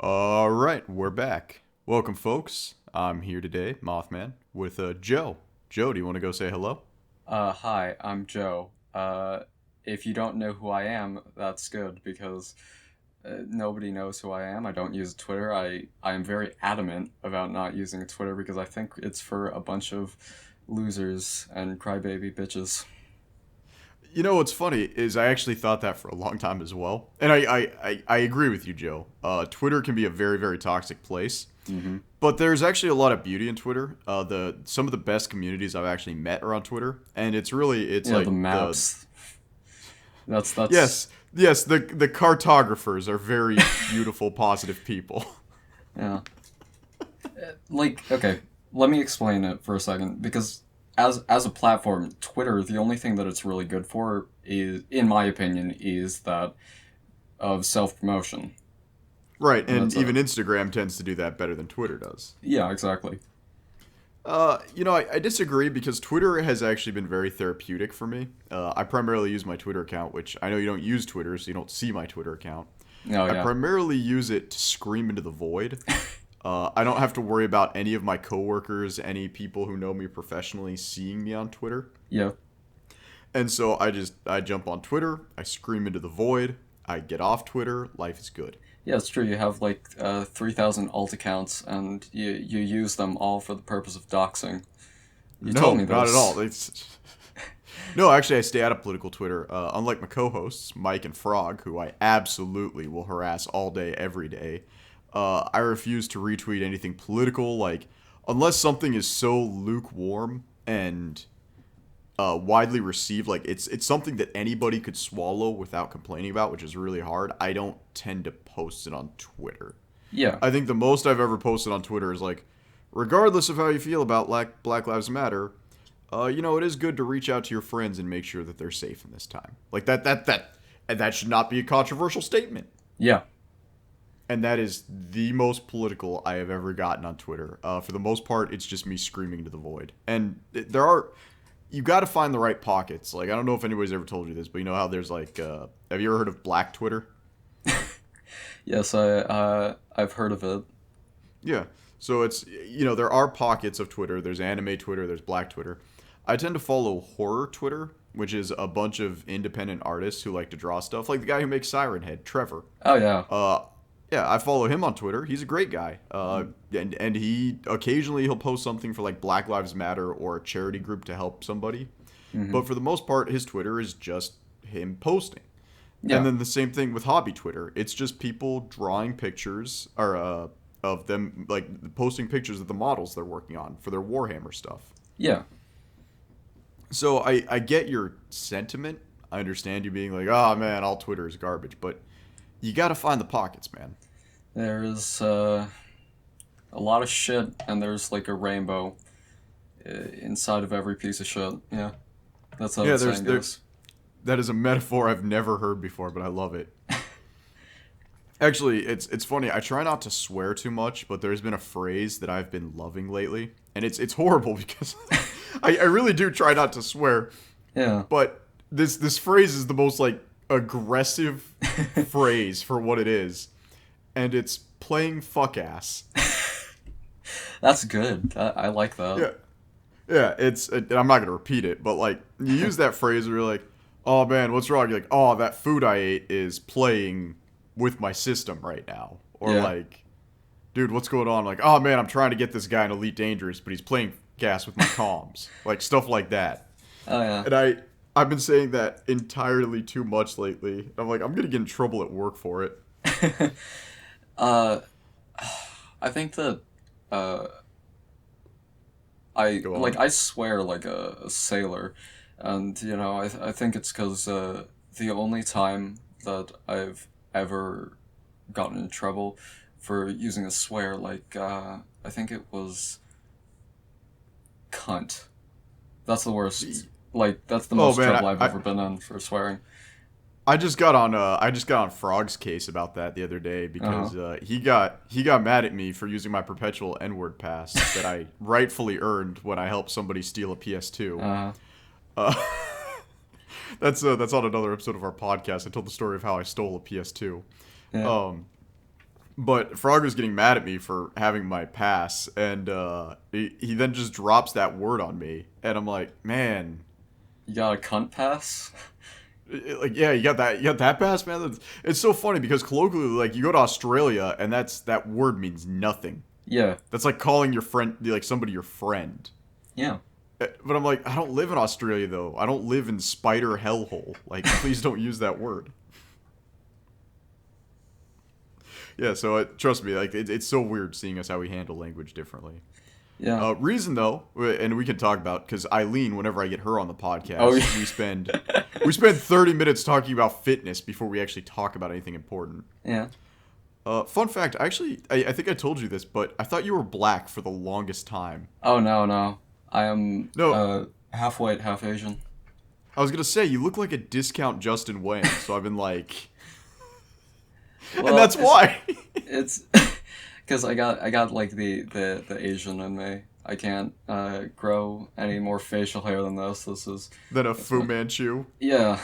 All right, we're back. Welcome, folks. I'm here today, Mothman, with Joe. Joe, do you want to go say hello? Hi, I'm Joe. If you don't know who I am, that's good because nobody knows who I am. I don't use Twitter. I am very adamant about not using Twitter because I think it's for a bunch of losers and crybaby bitches. You know what's funny is I actually thought that for a long time as well, and I agree with you, Joe. Twitter can be a very very toxic place, Mm-hmm. but there's actually a lot of beauty in Twitter. The some of the best communities I've actually met are on Twitter, and it's Yeah, the like the maps. That's yes the cartographers are very beautiful positive people. yeah. Okay, let me explain it for a second because as a platform, Twitter, the only thing that it's really good for is, in my opinion, is that of self promotion. Right, And and that's it. even Instagram tends to do that better than Twitter does. Yeah, exactly. I disagree because Twitter has actually been very therapeutic for me. I primarily use my Twitter account, which I know you don't use Twitter, so you don't see my Twitter account. Oh I yeah. primarily use it to scream into the void. I don't have to worry about any of my coworkers, any people who know me professionally seeing me on Twitter. Yeah. And so I jump on Twitter, I scream into the void, I get off Twitter, life is good. Yeah, it's true. You have like 3,000 alt accounts and you use them all for the purpose of doxing. You told me No, not at this. all. It's No, actually, I stay out of political Twitter. Unlike my co-hosts, Mike and Frog, who I absolutely will harass all day, every day. I refuse to retweet anything political, like unless something is so lukewarm and widely received, like it's something that anybody could swallow without complaining about, which is really hard. I don't tend to post it on Twitter. Yeah. I think the most I've ever posted on Twitter is like, regardless of how you feel about Black Lives Matter, it is good to reach out to your friends and make sure that they're safe in this time. Like and that should not be a controversial statement. Yeah. And that is the most political I have ever gotten on Twitter. For the most part, it's just me screaming into the void. And you got to find the right pockets. Like, I don't know if anybody's ever told you this, but you know how there's like, have you ever heard of Black Twitter? Yes, I've heard of it. Yeah. So there are pockets of Twitter. There's anime Twitter, there's Black Twitter. I tend to follow horror Twitter, which is a bunch of independent artists who like to draw stuff, like the guy who makes Siren Head, Trevor. Oh yeah. Uh, yeah, I follow him on Twitter. He's a great guy. And he occasionally he'll post something for like Black Lives Matter or a charity group to help somebody. Mm-hmm. But for the most part, his Twitter is just him posting. And Yeah. then the same thing with hobby Twitter. It's just people drawing pictures or of them like posting pictures of the models they're working on for their Warhammer stuff. Yeah. So I get your sentiment. I understand you being like, oh man, all Twitter is garbage, but you got to find the pockets, man. There's a lot of shit and there's like a rainbow inside of every piece of shit. Yeah. That's how Yeah, the saying goes. that is a metaphor I've never heard before, but I love it. Actually, it's funny. I try not to swear too much, but there's been a phrase that I've been loving lately, and it's horrible because I really do try not to swear, Yeah. but this phrase is the most like aggressive phrase for what it is, and it's playing fuck ass. That's good. I like that. Yeah, yeah. And I'm not gonna repeat it, but like you use that phrase where you're like, "Oh man, what's wrong?" You're like, "Oh, that food I ate is playing with my system right now," or Yeah. like, "Dude, what's going on?" I'm like, "Oh man, I'm trying to get this guy in Elite Dangerous, but he's playing gas with my comms," like stuff like that. Oh yeah. And I've been saying that entirely too much lately. I'm like, I'm gonna get in trouble at work for it. uh, I think that uh, Go on. I swear like a sailor, and I think it's because the only time that I've ever gotten in trouble for using a swear, I think it was cunt. That's the worst. Like that's the Oh most man, trouble I've I ever been in for swearing. I just got on Frog's case about that the other day Uh huh. because he got mad at me for using my perpetual N-word pass that I rightfully earned when I helped somebody steal a PS2. Uh Uh, that's on another episode of our podcast. I told the story of how I stole a PS2. yeah. Um, But Frog was getting mad at me for having my pass, and he then just drops that word on me, and I'm like, man, You got a cunt pass? like yeah, you got that pass, man. It's so funny because colloquially, like you go to Australia, and that word means nothing. Yeah. That's like calling your friend, like somebody your friend. Yeah. But I'm like, I don't live in Australia though. I don't live in Spider Hellhole. Like, please don't use that word. Yeah, so trust me, like it's so weird seeing us how we handle language differently. Yeah. Reason though, and we can talk about because Eileen, whenever I get her on the podcast, Oh, yeah. we spend 30 minutes talking about fitness before we actually talk about anything important. Yeah. Fun fact, actually, I think I told you this, but I thought you were black for the longest time. Oh, no. I am No. half white, half Asian. I was gonna say you look like a discount Justin Wayne, so I've been like, Well, and that's why. It's because I got like the Asian in me. I can't grow any more facial hair than this. This is Than a Fu Manchu. yeah.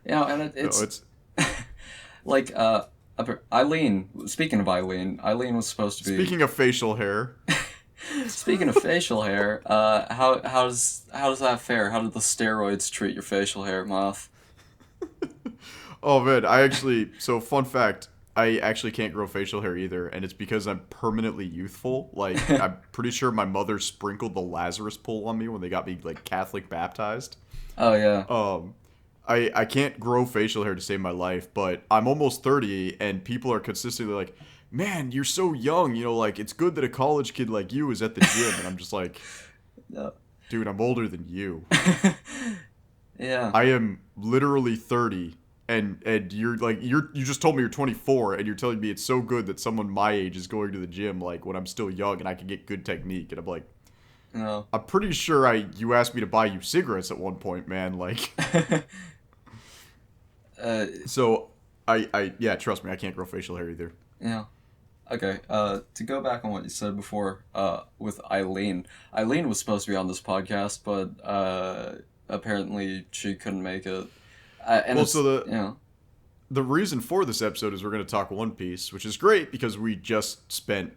And No, it's like Eileen. Speaking of Eileen, Eileen was supposed to be. speaking of facial hair. Speaking of facial hair, how does that fare? How did the steroids treat your facial hair, Moth? Oh man, so fun fact, I actually can't grow facial hair either, and it's because I'm permanently youthful. Like, I'm pretty sure my mother sprinkled the Lazarus pole on me when they got me, like, Catholic baptized. Oh yeah. I can't grow facial hair to save my life, but I'm almost 30, and people are consistently like, man, you're so young, you know, like, it's good that a college kid like you is at the gym, and I'm just like, No. dude, I'm older than you. Yeah. I am literally 30. And you're like you just told me you're 24 and you're telling me it's so good that someone my age is going to the gym like when I'm still young and I can get good technique, and I'm like, No. I'm pretty sure you asked me to buy you cigarettes at one point, man, like. So I yeah, trust me, I can't grow facial hair either. Yeah. Okay. To go back on what you said before, with Eileen. Eileen was supposed to be on this podcast, but apparently she couldn't make it. And Well, it's, so yeah. the reason for this episode is we're going to talk One Piece, which is great because we just spent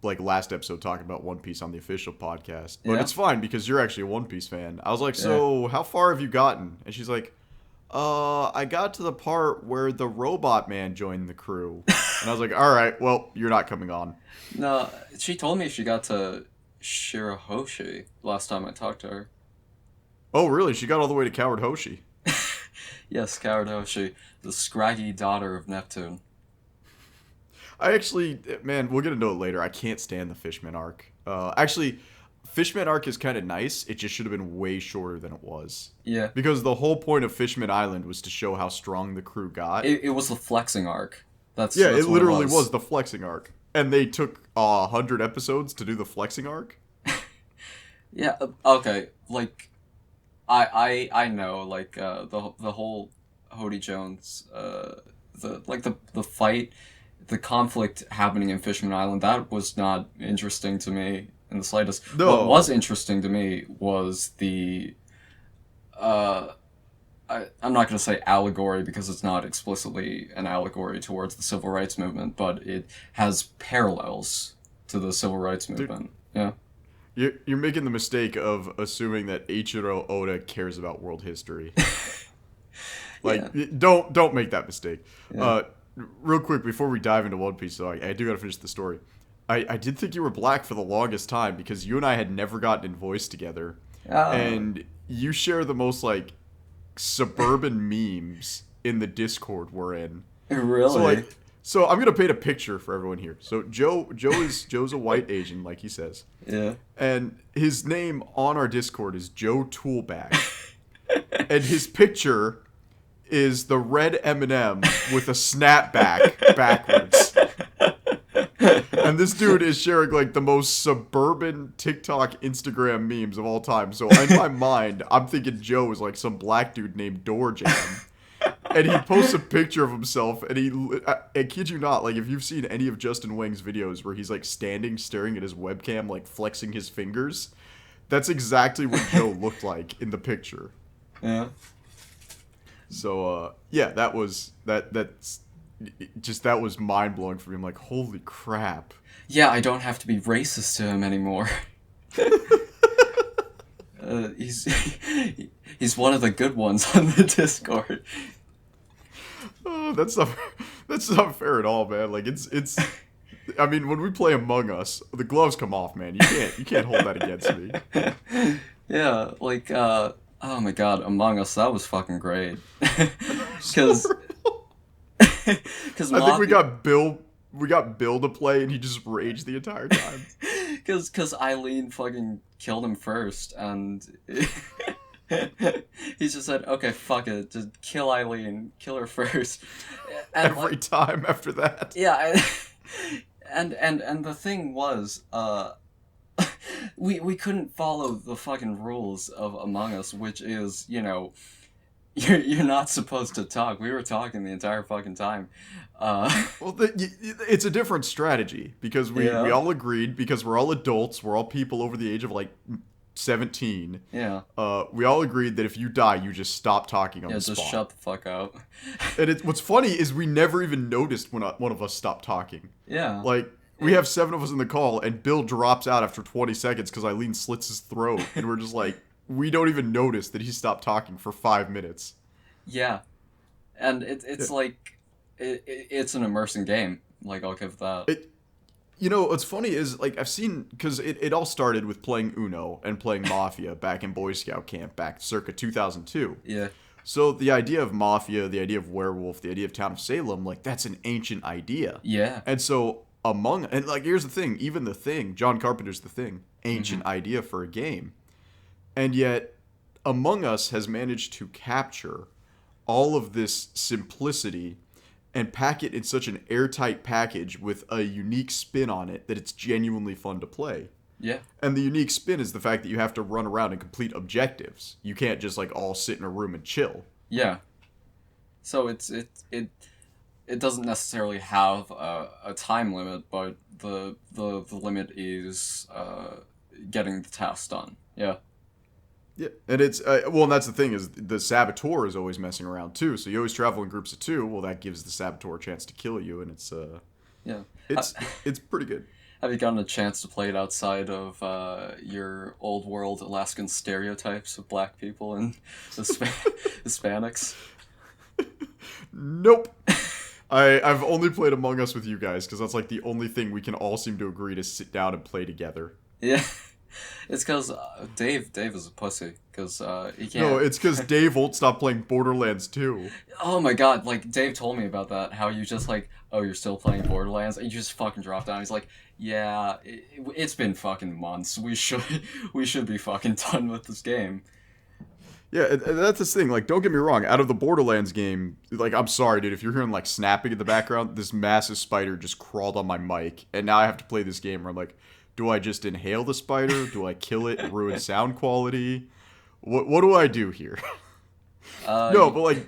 like last episode talking about One Piece on the official podcast. But Yeah. it's fine because you're actually a One Piece fan. I was like, so how far have you gotten? And she's like, I got to the part where the robot man joined the crew. And I was like, all right, well, you're not coming on. No, she told me she got to Shirahoshi last time I talked to her. Oh, really? She got all the way to Coward Hoshi. Yes, Karadoshi, the scraggy daughter of Neptune. I actually, man, we'll get into it later. I can't stand the Fishman arc. Actually, Fishman arc is kind of nice. It just should have been way shorter than it was. Yeah. Because the whole point of Fishman Island was to show how strong the crew got. It was the flexing arc. That's it what literally was the flexing arc. And they took 100 episodes to do the flexing arc. Yeah, okay, like, I know, like, the whole Hody Jones, the fight, the conflict happening in Fishman Island, that was not interesting to me in the slightest. No. What was interesting to me was the, I'm not going to say allegory because it's not explicitly an allegory towards the civil rights movement, but it has parallels to the civil rights movement. Yeah. You're making the mistake of assuming that Eiichiro Oda cares about world history. Don't make that mistake. Yeah. Real quick, before we dive into One Piece, though, I do gotta finish the story. I did think you were black for the longest time because you and I had never gotten in voice together. And you share the most, like, suburban memes in the Discord we're in. Really? So I'm gonna paint a picture for everyone here. So Joe's a white Asian, like he says. Yeah. And his name on our Discord is JoToolBag. And his picture is the red M&M with a snapback backwards. And this dude is sharing like the most suburban TikTok, Instagram memes of all time. So in my mind, I'm thinking Joe is like some black dude named Doorjam. And he posts a picture of himself, and I kid you not, like, if you've seen any of Justin Wang's videos where he's, like, standing, staring at his webcam, like, flexing his fingers, that's exactly what Joe looked like in the picture. Yeah. So, yeah, that's just that was mind blowing for me. I'm like, holy crap. Yeah, I don't have to be racist to him anymore. He's he's one of the good ones on the Discord. Oh, that's not fair at all, man. Like it's. I mean, when we play Among Us, the gloves come off, man. You can't hold that against me. Yeah, like oh my god, Among Us, that was fucking great. So Cuz cuz I think Moth we got Bill to play, and he just raged the entire time. cuz Eileen fucking killed him first, and he just said, "Okay, fuck it, just kill Eileen, kill her first." And Every time after that. yeah, and the thing was, we couldn't follow the fucking rules of Among Us, which is, you're not supposed to talk. We were talking the entire fucking time. Well, it's a different strategy because we Yeah. all agreed, because we're all adults, we're all people over the age of like 17. Yeah. We all agreed that if you die, you just stop talking on Yeah, the just spot. shut the fuck up. And what's funny is we never even noticed when one of us stopped talking. Yeah. Like, we have 7 of us in the call, and Bill drops out after 20 seconds because Eileen slits his throat, and we're just like, we don't even notice that he stopped talking for 5 minutes. Yeah. And it's Yeah. like, it's an immersing game. Like, I'll give that. What's funny is, like, I've seen, because it all started with playing Uno and playing Mafia back in Boy Scout camp back circa 2002. Yeah. So the idea of Mafia, the idea of Werewolf, the idea of Town of Salem, like, that's an ancient idea. Yeah. And so and like, here's the thing, even The Thing, John Carpenter's The Thing, ancient idea for a game. And yet, Among Us has managed to capture all of this simplicity and pack it in such an airtight package with a unique spin on it that it's genuinely fun to play. Yeah. And the unique spin is the fact that you have to run around and complete objectives. You can't just like all sit in a room and chill. Yeah. So it doesn't necessarily have a time limit, but the limit is getting the task done. Yeah. Yeah, and it's and that's the thing, is the saboteur is always messing around too. So you always travel in groups of 2. Well, that gives the saboteur a chance to kill you, and Yeah. it's pretty good. Have you gotten a chance to play it outside of your old world Alaskan stereotypes of black people and Hispanics? Nope. I've only played Among Us with you guys because that's like the only thing we can all seem to agree to sit down and play together. Yeah. It's because Dave is a pussy, because he can't... No, it's because Dave won't stop playing Borderlands 2. Oh my god, like, Dave told me about that, how you just like, oh, you're still playing Borderlands? And you just fucking drop down. He's like, yeah, it's been fucking months. We should be fucking done with this game. Yeah, and that's this thing. Like, don't get me wrong. Out of the Borderlands game, like, I'm sorry, dude. If you're hearing like snapping in the background, this massive spider just crawled on my mic, and now I have to play this game where I'm like, do I just inhale the spider? Do I kill it and ruin sound quality? What do I do here? No, but like,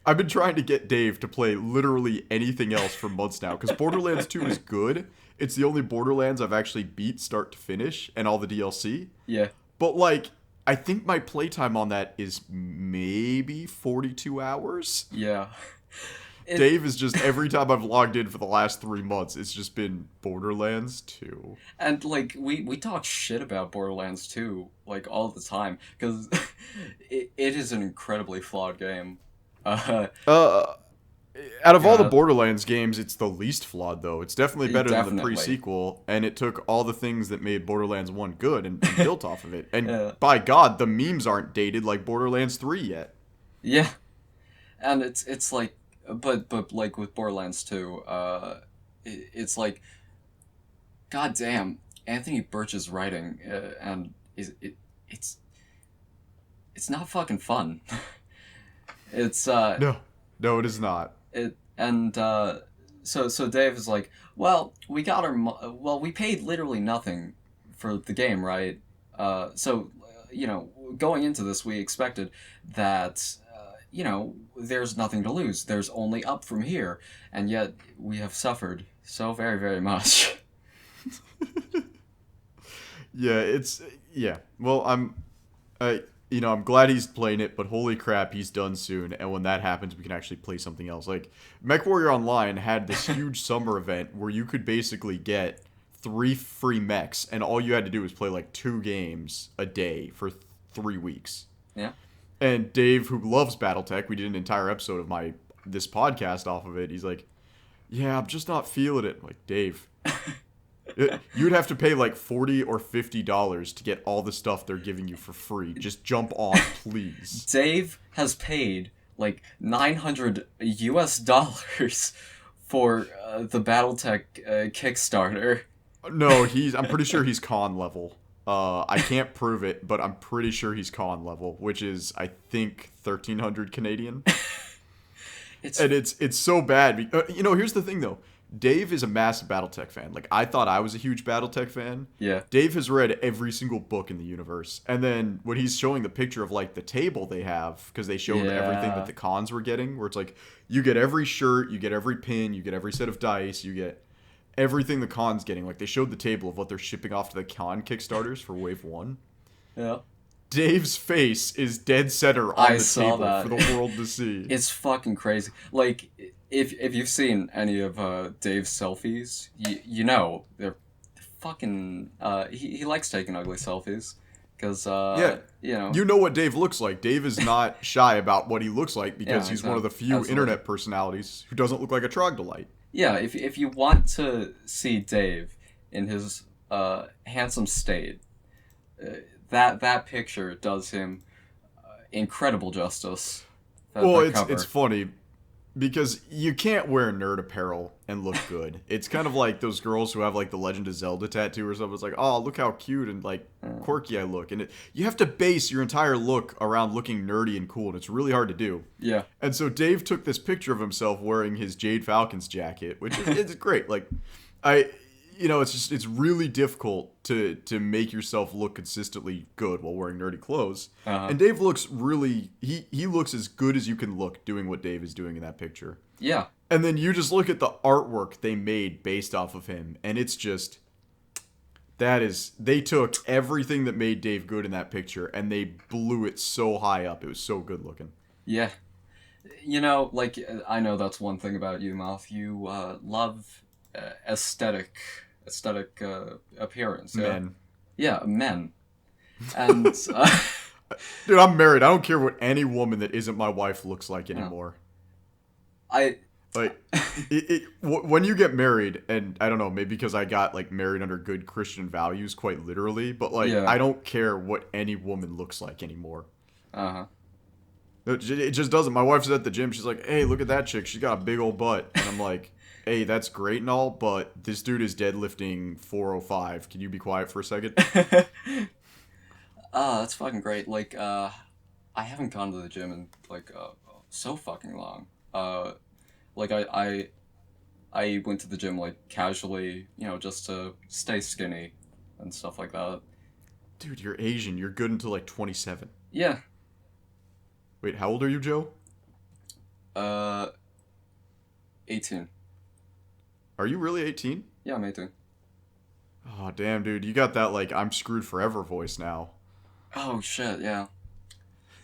I've been trying to get Dave to play literally anything else for months now, because Borderlands 2 is good. It's the only Borderlands I've actually beat start to finish, and all the DLC. Yeah. But like, I think my playtime on that is maybe 42 hours. Yeah. Dave is just, every time I've logged in for the last 3 months, it's just been Borderlands 2. And, like, we talk shit about Borderlands 2, like, all the time, because it is an incredibly flawed game. Out of all the Borderlands games, it's the least flawed, though. It's definitely better than the pre-sequel, and it took all the things that made Borderlands 1 good and built off of it. And by God, the memes aren't dated like Borderlands 3 yet. Yeah. And it's like, but like with Borderlands 2, it's like, god damn, Anthony Birch's writing, and it's not fucking fun. It's No, it is not. So Dave is like, well, we paid literally nothing for the game, right? So going into this, we expected that there's nothing to lose. There's only up from here, and yet we have suffered so very, very much. Yeah, Well, I'm glad he's playing it, but holy crap, he's done soon. And when that happens, we can actually play something else. Like, MechWarrior Online had this huge summer event where you could basically get 3 free mechs, and all you had to do was play like 2 games a day for 3 weeks. Yeah. And Dave, who loves BattleTech, we did an entire episode of this podcast off of it. He's like, "Yeah, I'm just not feeling it." I'm like, Dave, you'd have to pay like $40 or $50 to get all the stuff they're giving you for free. Just jump on, please. Dave has paid like $900 for the BattleTech Kickstarter. No, I'm pretty sure he's con level. I can't prove it, but I'm pretty sure he's con level, which is I think 1,300 Canadian. It's so bad. Here's the thing though. Dave is a massive BattleTech fan. Like, I thought I was a huge BattleTech fan. Yeah. Dave has read every single book in the universe. And then when he's showing the picture of, like, the table they have, because they showed everything that the cons were getting, where it's like, you get every shirt, you get every pin, you get every set of dice, you get everything the con's getting. Like, they showed the table of what they're shipping off to the con Kickstarters for Wave 1. Yeah. Dave's face is dead center on the table for the world to see. It's fucking crazy. Like, if you've seen any of Dave's selfies, you know they're fucking. He likes taking ugly selfies, because you know what Dave looks like. Dave is not shy about what he looks like because he's one of the few internet personalities who doesn't look like a troglodyte. Yeah, if you want to see Dave in his handsome state, that picture does him incredible justice. It's funny because you can't wear nerd apparel and look good. It's kind of like those girls who have like the Legend of Zelda tattoo or something. It's like, oh, look how cute and like quirky I look. And you have to base your entire look around looking nerdy and cool, and it's really hard to do. Yeah. And so Dave took this picture of himself wearing his Jade Falcons jacket, which it's great. Like, it's really difficult to make yourself look consistently good while wearing nerdy clothes. Uh-huh. And Dave looks he looks as good as you can look doing what Dave is doing in that picture. Yeah. And then you just look at the artwork they made based off of him, and it's just they took everything that made Dave good in that picture and they blew it so high up. It was so good looking. Yeah. Like, I know that's one thing about you, Moth. You love aesthetic appearance. Yeah? Men. Yeah, men. And dude, I'm married. I don't care what any woman that isn't my wife looks like anymore. When you get married, and I don't know, maybe because I got like married under good Christian values, quite literally, but I don't care what any woman looks like anymore. Uh-huh. It just doesn't. My wife's at the gym. She's like, "Hey, look at that chick. She's got a big old butt," and I'm like, "Hey, that's great and all, but this dude is deadlifting 405. Can you be quiet for a second?" That's fucking great. Like, I haven't gone to the gym in like so fucking long. Like I went to the gym like casually, just to stay skinny and stuff like that. Dude, you're Asian. You're good until like 27. Yeah. Wait, how old are you, Joe? 18. Are you really 18? Yeah, I'm 18. Oh, damn, dude. You got that, like, I'm screwed forever voice now. Oh, shit, yeah.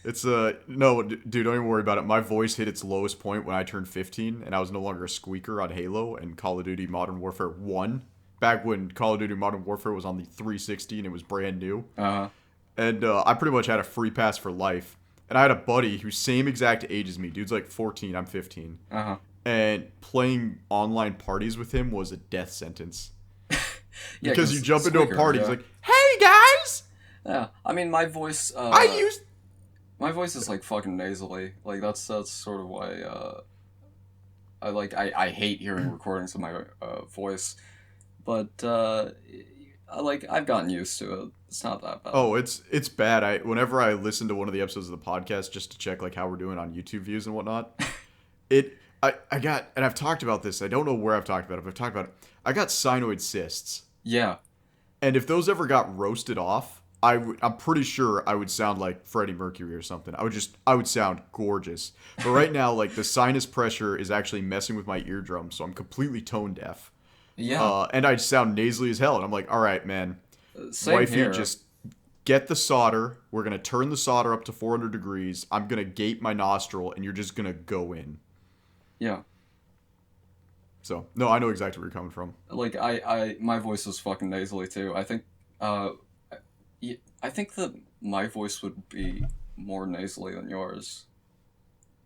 It's, no, dude, don't even worry about it. My voice hit its lowest point when I turned 15, and I was no longer a squeaker on Halo and Call of Duty Modern Warfare 1. Back when Call of Duty Modern Warfare was on the 360 and it was brand new. Uh-huh. And I pretty much had a free pass for life. And I had a buddy who's same exact age as me. Dude's like 14, I'm 15. Uh-huh. And playing online parties with him was a death sentence. Yeah, because you jump into a party, he's like, "Hey guys!" Yeah, I mean, my voice my voice is like fucking nasally. Like that's sort of why I hate hearing recordings of my voice. But I've gotten used to it. It's not that bad. Oh, it's bad. Whenever I listen to one of the episodes of the podcast just to check like how we're doing on YouTube views and whatnot, I got, and I've talked about this. I don't know where I've talked about it, but I've talked about it. I got sinoid cysts. Yeah. And if those ever got roasted off, I'm pretty sure I would sound like Freddie Mercury or something. I would sound gorgeous. But right now, like the sinus pressure is actually messing with my eardrums, so I'm completely tone deaf. Yeah. And I sound nasally as hell, and I'm like, all right, man, Same wifey, here. just get the solder. We're going to turn the solder up to 400 degrees. I'm going to gate my nostril, and you're just going to go in. Yeah. So, no, I know exactly where you're coming from. Like, my voice was fucking nasally, too. I think that my voice would be more nasally than yours.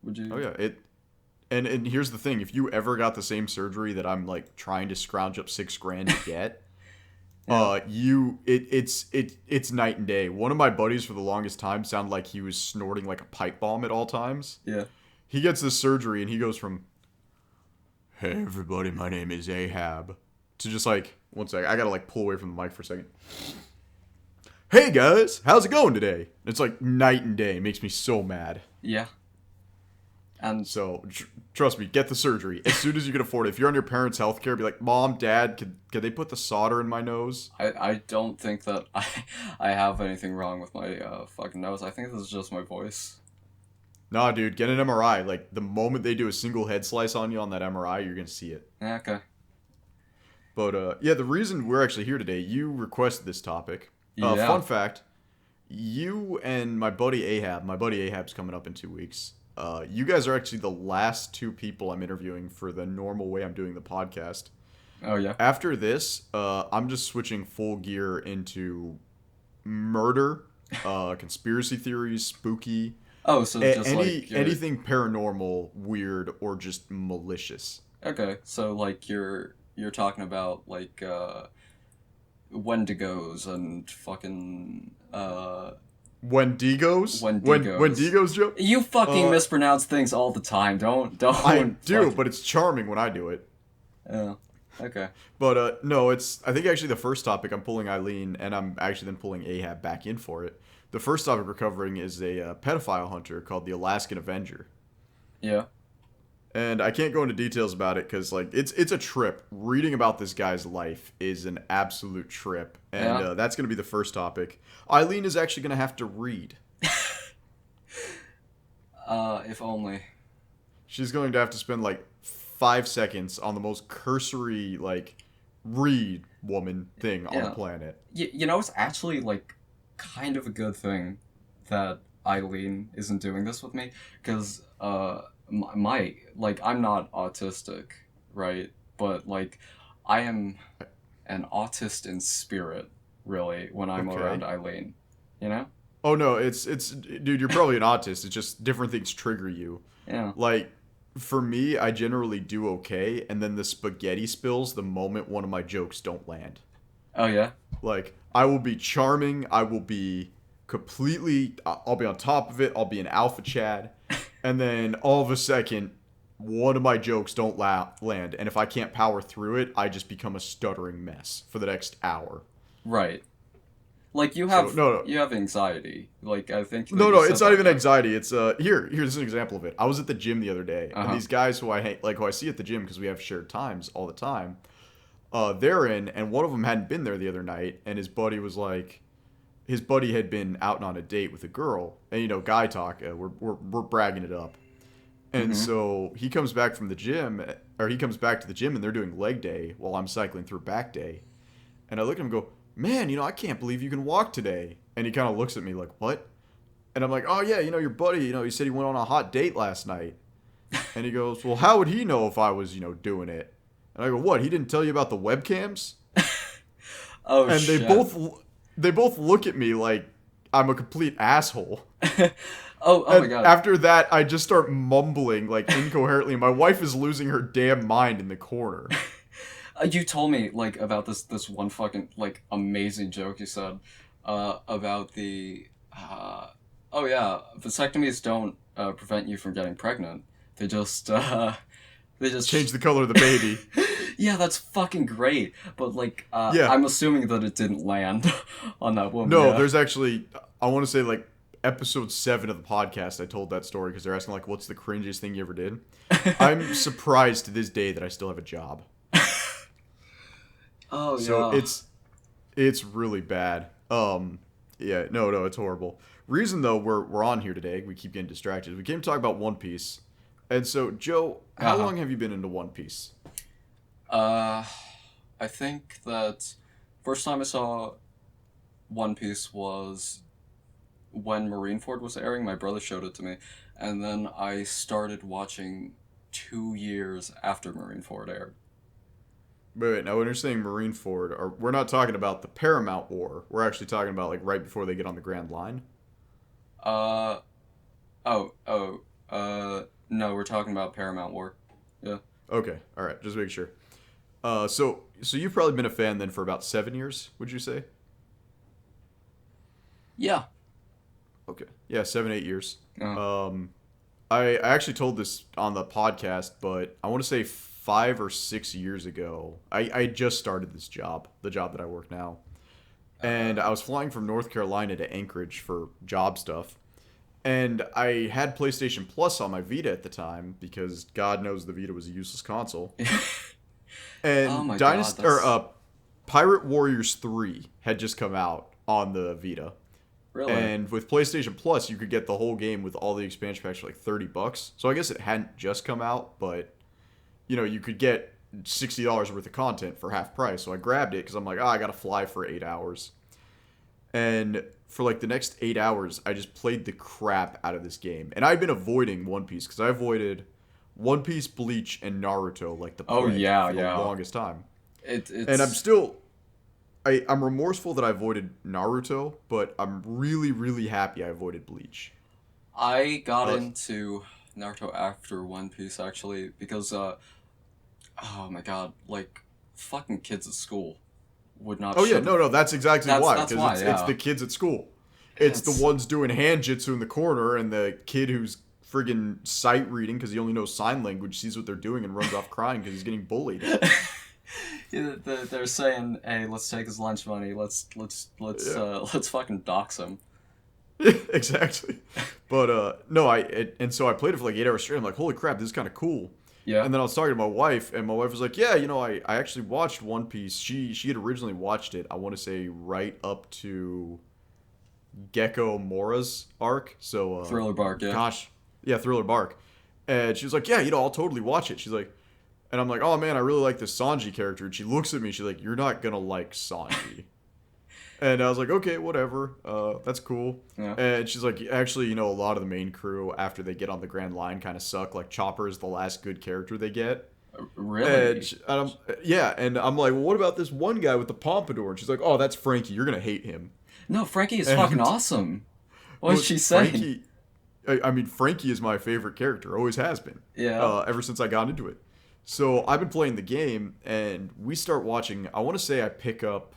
Would you? Oh, yeah. And here's the thing. If you ever got the same surgery that I'm, like, trying to scrounge up $6,000 to get... it's night and day. One of my buddies for the longest time sounded like he was snorting like a pipe bomb at all times. Yeah. He gets this surgery and he goes from, "Hey everybody, my name is Ahab," to just like, one second, I gotta like pull away from the mic for a second. "Hey guys, how's it going today?" It's like night and day. It makes me so mad. Yeah. And so, trust me, get the surgery as soon as you can afford it. If you're on your parents' healthcare, be like, "Mom, Dad, could they put the solder in my nose?" I don't think that I have anything wrong with my fucking nose. I think this is just my voice. Nah, dude, get an MRI. Like, the moment they do a single head slice on you on that MRI, you're gonna see it. Yeah, okay. But, yeah, the reason we're actually here today, you requested this topic. Yeah. Fun fact, you and my buddy Ahab's coming up in 2 weeks. You guys are actually the last two people I'm interviewing for the normal way I'm doing the podcast. Oh, yeah? After this, I'm just switching full gear into murder, conspiracy theories, spooky. Oh, so just anything paranormal, weird, or just malicious. Okay, so like you're talking about like Wendigos and fucking Wendigos? Wendigos. Wendigos, Joe? You fucking mispronounce things all the time. Don't. I do, but it's charming when I do it. Yeah. Okay. But no, I think actually the first topic I'm pulling Eileen, and I'm actually then pulling Ahab back in for it. The first topic we're covering is a pedophile hunter called the Alaskan Avenger. Yeah. And I can't go into details about it because, like, it's a trip. Reading about this guy's life is an absolute trip. And that's going to be the first topic. Eileen is actually going to have to read. If only. She's going to have to spend, like, 5 seconds on the most cursory, like, read woman thing on the planet. You know, it's actually, like, kind of a good thing that Eileen isn't doing this with me. Because, I'm not autistic, right? But, like, I am an autist in spirit, really, when I'm around Eileen. You know? Oh, no, it's dude, you're probably an autist. It's just different things trigger you. Yeah. Like, for me, I generally do okay, and then the spaghetti spills the moment one of my jokes don't land. Oh, yeah? Like, I will be charming, I will be completely, I'll be on top of it, I'll be an alpha Chad, and then all of a second, one of my jokes don't land, and if I can't power through it, I just become a stuttering mess for the next hour. Right. Like, you have you have anxiety. Like, I think... No, it's not even anxiety. It's, here's an example of it. I was at the gym the other day, and these guys who I see at the gym because we have shared times all the time, they're in, and one of them hadn't been there the other night, and his buddy was like... His buddy had been out on a date with a girl, and, you know, guy talk, we're bragging it up. And so he comes back from the gym, or he comes back to the gym, and they're doing leg day while I'm cycling through back day. And I look at him and go, "Man, you know, I can't believe you can walk today." And he kind of looks at me like, "What?" And I'm like, "Oh, yeah, you know, your buddy, you know, he said he went on a hot date last night." And he goes, "Well, how would he know if I was, you know, doing it?" And I go, "What, he didn't tell you about the webcams?" Oh, and shit. they both look at me like I'm a complete asshole. Oh my god. After that, I just start mumbling, like, incoherently. My wife is losing her damn mind in the corner. You told me, like, about this one fucking, like, amazing joke you said about the... oh, yeah, vasectomies don't prevent you from getting pregnant. They just change the color of the baby. Yeah, that's fucking great. But, like, I'm assuming that it didn't land on that woman. No, there's actually... I want to say, like, episode 7 of the podcast, I told that story because they're asking, like, what's the cringiest thing you ever did? I'm surprised to this day that I still have a job. Oh, yeah. So it's really bad. Yeah, no, it's horrible. Reason, though, we're on here today, we keep getting distracted. We came to talk about One Piece. And so, Joe, how long have you been into One Piece? I think that first time I saw One Piece was when Marineford was airing. My brother showed it to me, and then I started watching 2 years after Marineford aired. Wait, now when you're saying Marineford, we're not talking about the Paramount War. We're actually talking about like right before they get on the Grand Line. Uh no, we're talking about Paramount War. Yeah. Okay, all right, just make sure. So you've probably been a fan then for about 7 years, would you say? Yeah. Okay, yeah, 7, 8 years. Uh, Um, I actually told this on the podcast, but I want to say 5 or 6 years ago, I just started this job, the job that I work now, and I was flying from North Carolina to Anchorage for job stuff. And I had PlayStation Plus on my Vita at the time because God knows the Vita was a useless console. oh And my god, Dynasty or that's Pirate Warriors 3 had just come out on the Vita. really. And with PlayStation Plus, you could get the whole game with all the expansion packs for like $30. So I guess it hadn't just come out, but you could get $60 worth of content for half price. So I grabbed it because I'm like, I gotta fly for 8 hours. And for like the next 8 hours, I just played the crap out of this game. And I've been avoiding One Piece because I avoided One Piece, Bleach, and Naruto like the Oh plague yeah, for the yeah. longest time. And I'm It's still, I'm remorseful that I avoided Naruto, but I'm really, really happy I avoided Bleach. I got Uh, into Naruto after One Piece actually because oh my god, like fucking kids at school would not oh yeah, shut the. no, that's exactly That's why that's because why, it's yeah. the kids at school. Yeah, It's the it's ones doing hand jitsu in the corner, and the kid who's friggin' sight reading because he only knows sign language sees what they're doing and runs off crying because he's getting bullied. yeah, they're saying, "Hey, let's take his lunch money. Yeah. Let's fucking dox him." Exactly. But no, and so I played it for like 8 hours straight. I'm like, holy crap, this is kind of cool. Yeah. And then I was talking to my wife, and my wife was like, yeah, I actually watched One Piece. She had originally watched it. I want to say right up to Gecko Mora's arc. So Thriller Bark, yeah. gosh, yeah, Thriller Bark. And she was like, yeah, I'll totally watch it. She's like, and I'm like, oh man, I really like this Sanji character. And she looks at me, she's like, you're not gonna like Sanji. And I was like, okay, whatever. That's cool. Yeah. And she's like, actually, a lot of the main crew after they get on the Grand Line kind of suck. Like Chopper is the last good character they get. Really? Yeah, and I'm like, well, what about this one guy with the pompadour? And she's like, oh, that's Frankie. You're gonna hate him. No, Frankie is fucking And awesome. What is well, she saying? Frankie, I mean, Frankie is my favorite character. Always has been. Yeah. Ever since I got into it. So I've been playing the game, and we start watching. I want to say I pick up.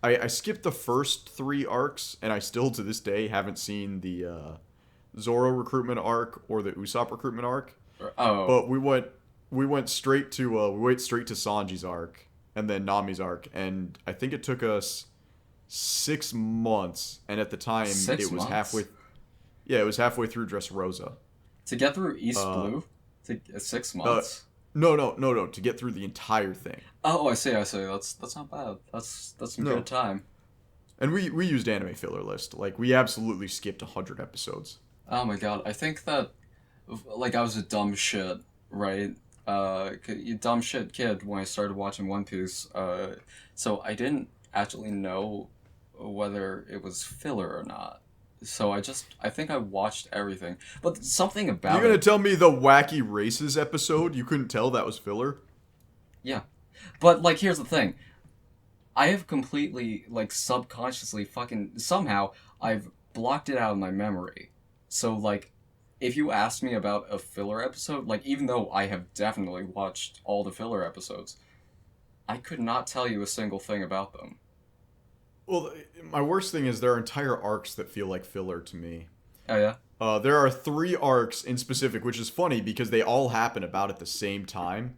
I skipped the first 3 arcs, and I still to this day haven't seen the Zoro recruitment arc or the Usopp recruitment arc. Oh. But we went straight to Sanji's arc and then Nami's arc, and I think it took us 6 months, and at the time Six it was months? halfway. Yeah, it was halfway through Dressrosa. To get through East Uh, Blue? To 6 uh, months? no, to get through the entire thing. Oh, I see. That's not bad. That's some No. good time. And we used Anime Filler List. Like, we absolutely skipped 100 episodes. Oh my god, I think that, like, I was a dumb shit, right? Dumb shit kid when I started watching One Piece. So I didn't actually know whether it was filler or not. So I think I watched everything. But something You're about gonna it, tell me the Wacky Races episode, you couldn't tell that was filler? yeah. But, like, here's the thing. I have completely, like, subconsciously fucking, somehow, I've blocked it out of my memory. So, like, if you ask me about a filler episode, like, even though I have definitely watched all the filler episodes, I could not tell you a single thing about them. Well, my worst thing is there are entire arcs that feel like filler to me. Oh, yeah? There are 3 arcs in specific, which is funny because they all happen about at the same time,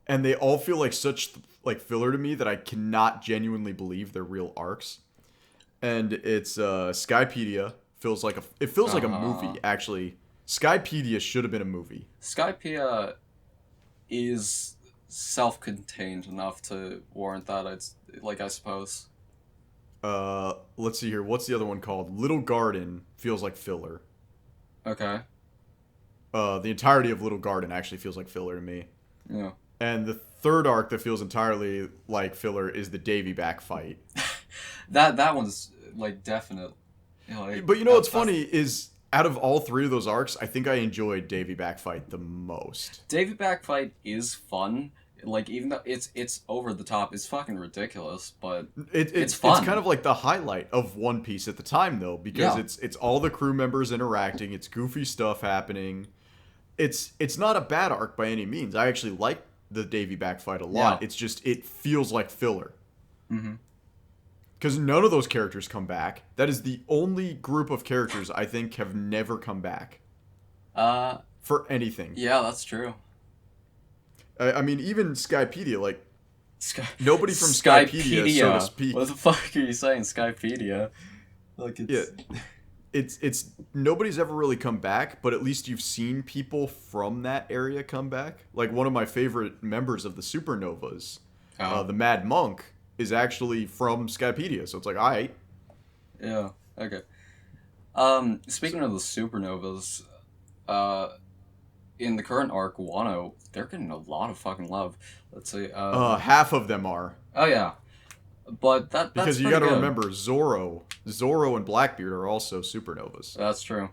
and they all feel like such like filler to me that I cannot genuinely believe they're real arcs. And it's Skypedia feels like a Uh, movie actually. Skypedia should have been a movie. Skypea is self-contained enough to warrant that, I suppose. Let's see here. What's the other one called? Little Garden feels like filler. Okay. The entirety of Little Garden actually feels like filler to me. Yeah. And the third arc that feels entirely like filler is the Davy back fight. That one's like definite. You know, like But you know what's funny is out of all three of those arcs, I think I enjoyed Davy Backfight the most. Davy Backfight is fun. Like even though it's over the top, it's fucking ridiculous, but it's It's fun. kind of like the highlight of One Piece at the time though, because Yeah, it's all the crew members interacting, it's goofy stuff happening. It's not a bad arc by any means. I actually like the Davy Backfight a yeah. lot. It's just it feels like filler. Mm-hmm. Because none of those characters come back. That is the only group of characters I think have never come back Uh, for anything. yeah, that's true. I mean, even Skypedia, like Sky nobody from Skypedia, so to Skypedia. What speak. the fuck are you saying, Skypedia? Like Yeah, it's it's nobody's ever really come back, but at least you've seen people from that area come back. Like one of my favorite members of the Supernovas, oh the Mad Monk, is actually from Skypedia. So it's like, I yeah okay. so, Speaking of the supernovas, uh, in the current arc, Wano, they're getting a lot of fucking love. Let's see. half of them are. Oh yeah, but that's Because you pretty got to good. remember, Zoro, and Blackbeard are also supernovas. That's true.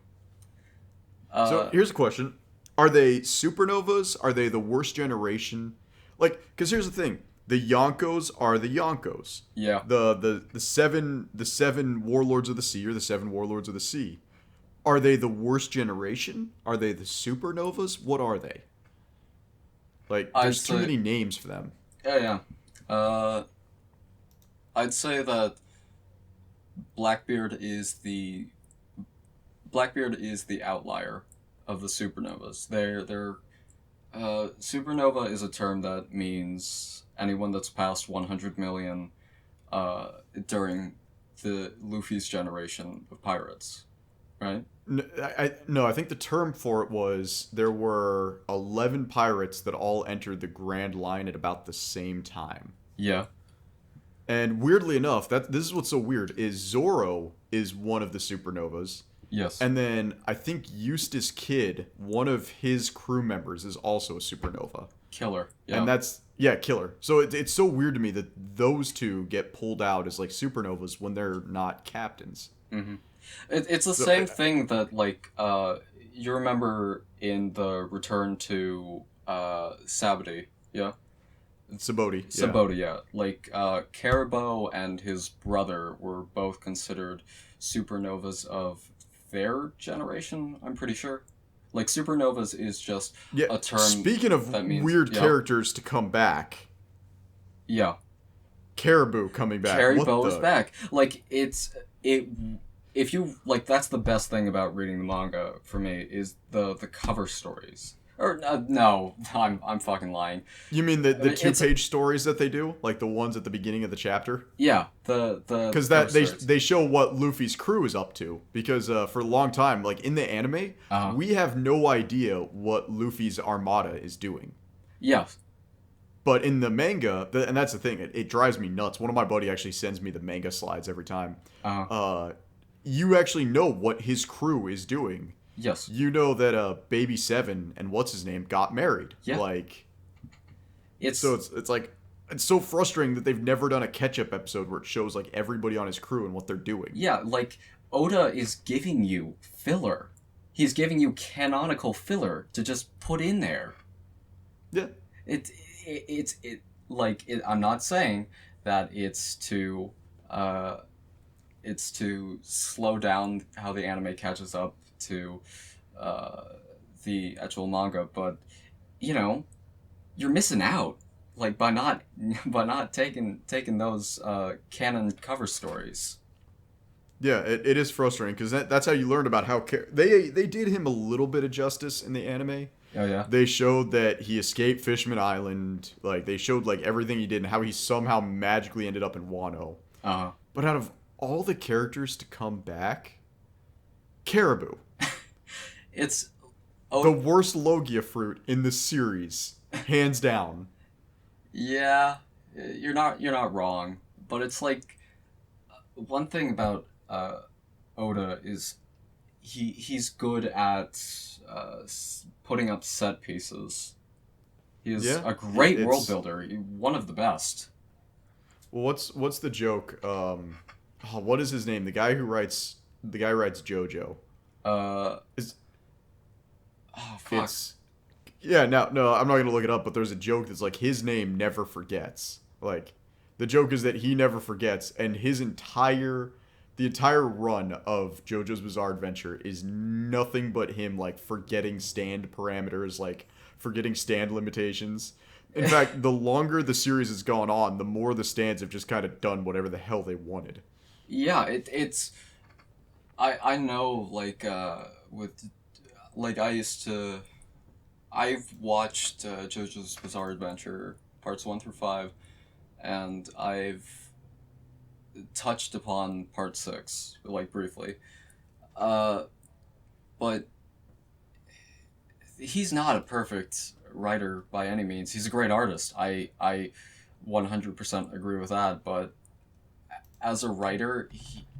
So Uh, here's a question: are they supernovas? Are they the worst generation? Like, because here's the thing: the Yonkos are the Yonkos. yeah. The seven warlords of the sea, or the seven warlords of the sea. Are they the worst generation? Are they the supernovas? What are they? Like, I'd there's too say many names for them. yeah yeah. Uh, I'd say that Blackbeard is the Blackbeard is the outlier of the supernovas. They're supernova is a term that means anyone that's past 100 million uh, during the Luffy's generation of pirates, right? No, I think the term for it was there were 11 pirates that all entered the Grand Line at about the same time. Yeah. And weirdly enough, that this is what's so weird is Zoro is one of the supernovas, Yes. and then I think Eustace Kid, one of his crew members, is also a supernova, Killer. and Yeah. that's yeah, killer. So it's so weird to me that those two get pulled out as like supernovas when they're not captains. Mm-hmm. It's the So same thing that like you remember in the return to Sabody. Yeah. Saboti, yeah. Sabota, yeah. Like, Caribou and his brother were both considered supernovas of their generation, I'm pretty sure. Like, supernovas is just Yeah. a term Speaking of that means, weird yeah, characters to come back, yeah. Caribou coming back. What Caribou is the? back. Like, it, if you, like, that's the best thing about reading the manga for me, is the cover stories. Or, no, I'm fucking lying. You mean the two It's, page stories that they do, like the ones at the beginning of the chapter? yeah, the Because cover that stories. they show what Luffy's crew is up to. Because for a long time, like in the anime, Uh-huh. we have no idea what Luffy's armada is doing. Yeah. But in the manga, and that's the thing, it drives me nuts. One of my buddy actually sends me the manga slides every time. Uh-huh. You actually know what his crew is doing. Yes. You know that Baby Seven and what's his name got married. Yeah. Like, It's so it's like it's so frustrating that they've never done a catch up episode where it shows like everybody on his crew and what they're doing. yeah, like Oda is giving you filler. He's giving you canonical filler to just put in there. Yeah. It like I'm not saying that uh it's to slow down how the anime catches up to uh the actual manga, but you know, you're missing out like by not taking those canon cover stories. Yeah, it is frustrating because that's how you learn about how they did him a little bit of justice in the anime. Oh yeah. They showed that he escaped Fishman Island. Like they showed like everything he did and how he somehow magically ended up in Wano. Uh-huh. But out of all the characters to come back, Caribou, It's the worst Logia fruit in the series, hands down. yeah, you're not wrong, but it's like one thing about Oda is he's good at putting up set pieces. He is Yeah, a great world it's builder, one of the best. Well, what's the joke? What is his name? The guy who writes JoJo. Uh, Is oh fuck. it's Yeah, no, I'm not gonna look it up, but there's a joke that's like his name never forgets. Like, the joke is that he never forgets, and the entire run of JoJo's Bizarre Adventure is nothing but him like forgetting stand parameters, like forgetting stand limitations. In fact, the longer the series has gone on, the more the stands have just kind of done whatever the hell they wanted. Yeah, it's I know with like I've watched JoJo's Bizarre Adventure parts 1 through 5, and I've touched upon part 6 like briefly. Uh, but he's not a perfect writer by any means. He's a great artist. I 100% agree with that, but as a writer,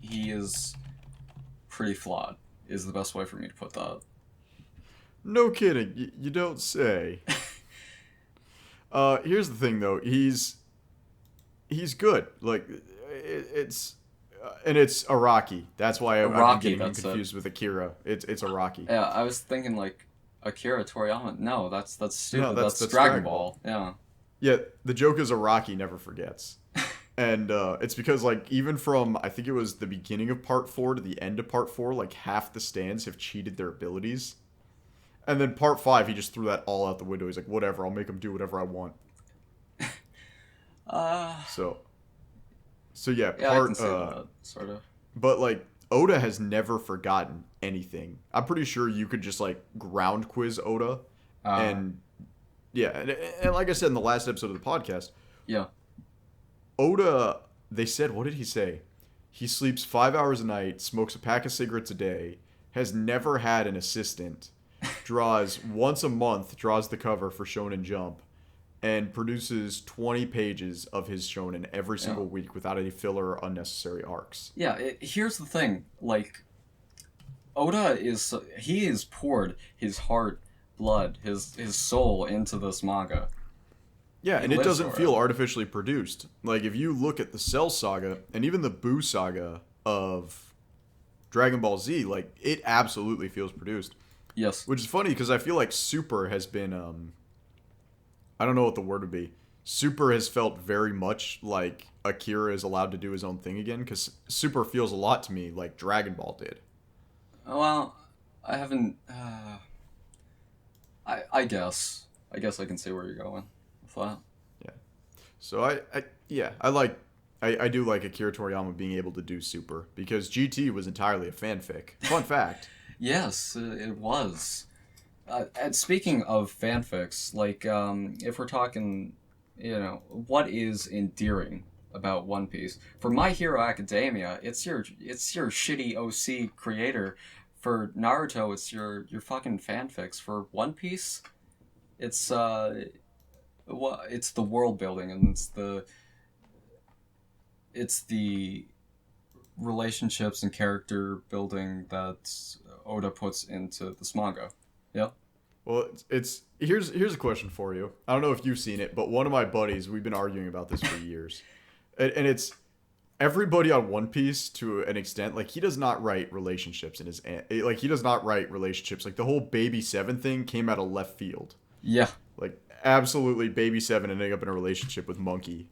he is pretty flawed. Is the best way for me to put that. No kidding, you don't say. Here's the thing though, he's good. Like, and it's Araki. That's why I've been Rocky, getting him that's it. confused with Akira. It's Araki. Yeah, I was thinking like Akira Toriyama. No, that's No, stupid. that's That's that's Dragon Dragon Ball. Ball. Yeah. Yeah, the joke is Araki never forgets. And it's because, like, even from, I think it was the beginning of part 4 to the end of part 4, like, half the stands have cheated their abilities. And then part 5, he just threw that all out the window. He's like, whatever, I'll make them do whatever I want. Uh, So, so yeah, yeah, I can see that sort of. but, like, Oda has never forgotten anything. I'm pretty sure you could just, like, ground quiz Oda. Uh, And, yeah, and like I said in the last episode of the podcast, yeah. Oda, they said, what did he say? He sleeps 5 hours a night, smokes a pack of cigarettes a day, has never had an assistant, draws once a month, draws the cover for Shonen Jump, and produces 20 pages of his Shonen every Yeah. single week without any filler or unnecessary arcs. Yeah. Here's the thing. Like Oda he has poured his heart, blood, his soul into this manga. Yeah, He and it lives doesn't for feel it. artificially produced. Like, if you look at the Cell Saga and even the Boo Saga of Dragon Ball Z, like, it absolutely feels produced. Yes. Which is funny because I feel like Super has been, I don't know what the word would be. Super has felt very much like Akira is allowed to do his own thing again because Super feels a lot to me like Dragon Ball did. Well, I haven't. I guess. I guess I can see where you're going with that. Yeah. So I do like Akira Toriyama being able to do Super because GT was entirely a fanfic. Fun fact. Yes, it was. And speaking of fanfics, like, if we're talking, what is endearing about One Piece? For My Hero Academia, it's your shitty OC creator. For Naruto, it's your fucking fanfics. For One Piece, it's it's the world building and it's the relationships and character building that Oda puts into this manga. Yeah. Well, it's here's a question for you. I don't know if you've seen it, but one of my buddies, we've been arguing about this for years, and it's everybody on One Piece to an extent. Like, he does not write relationships in his like he does not write relationships. Like, the whole Baby Seven thing came out of left field. Yeah. Like, absolutely, Baby Seven ending up in a relationship with Monkey.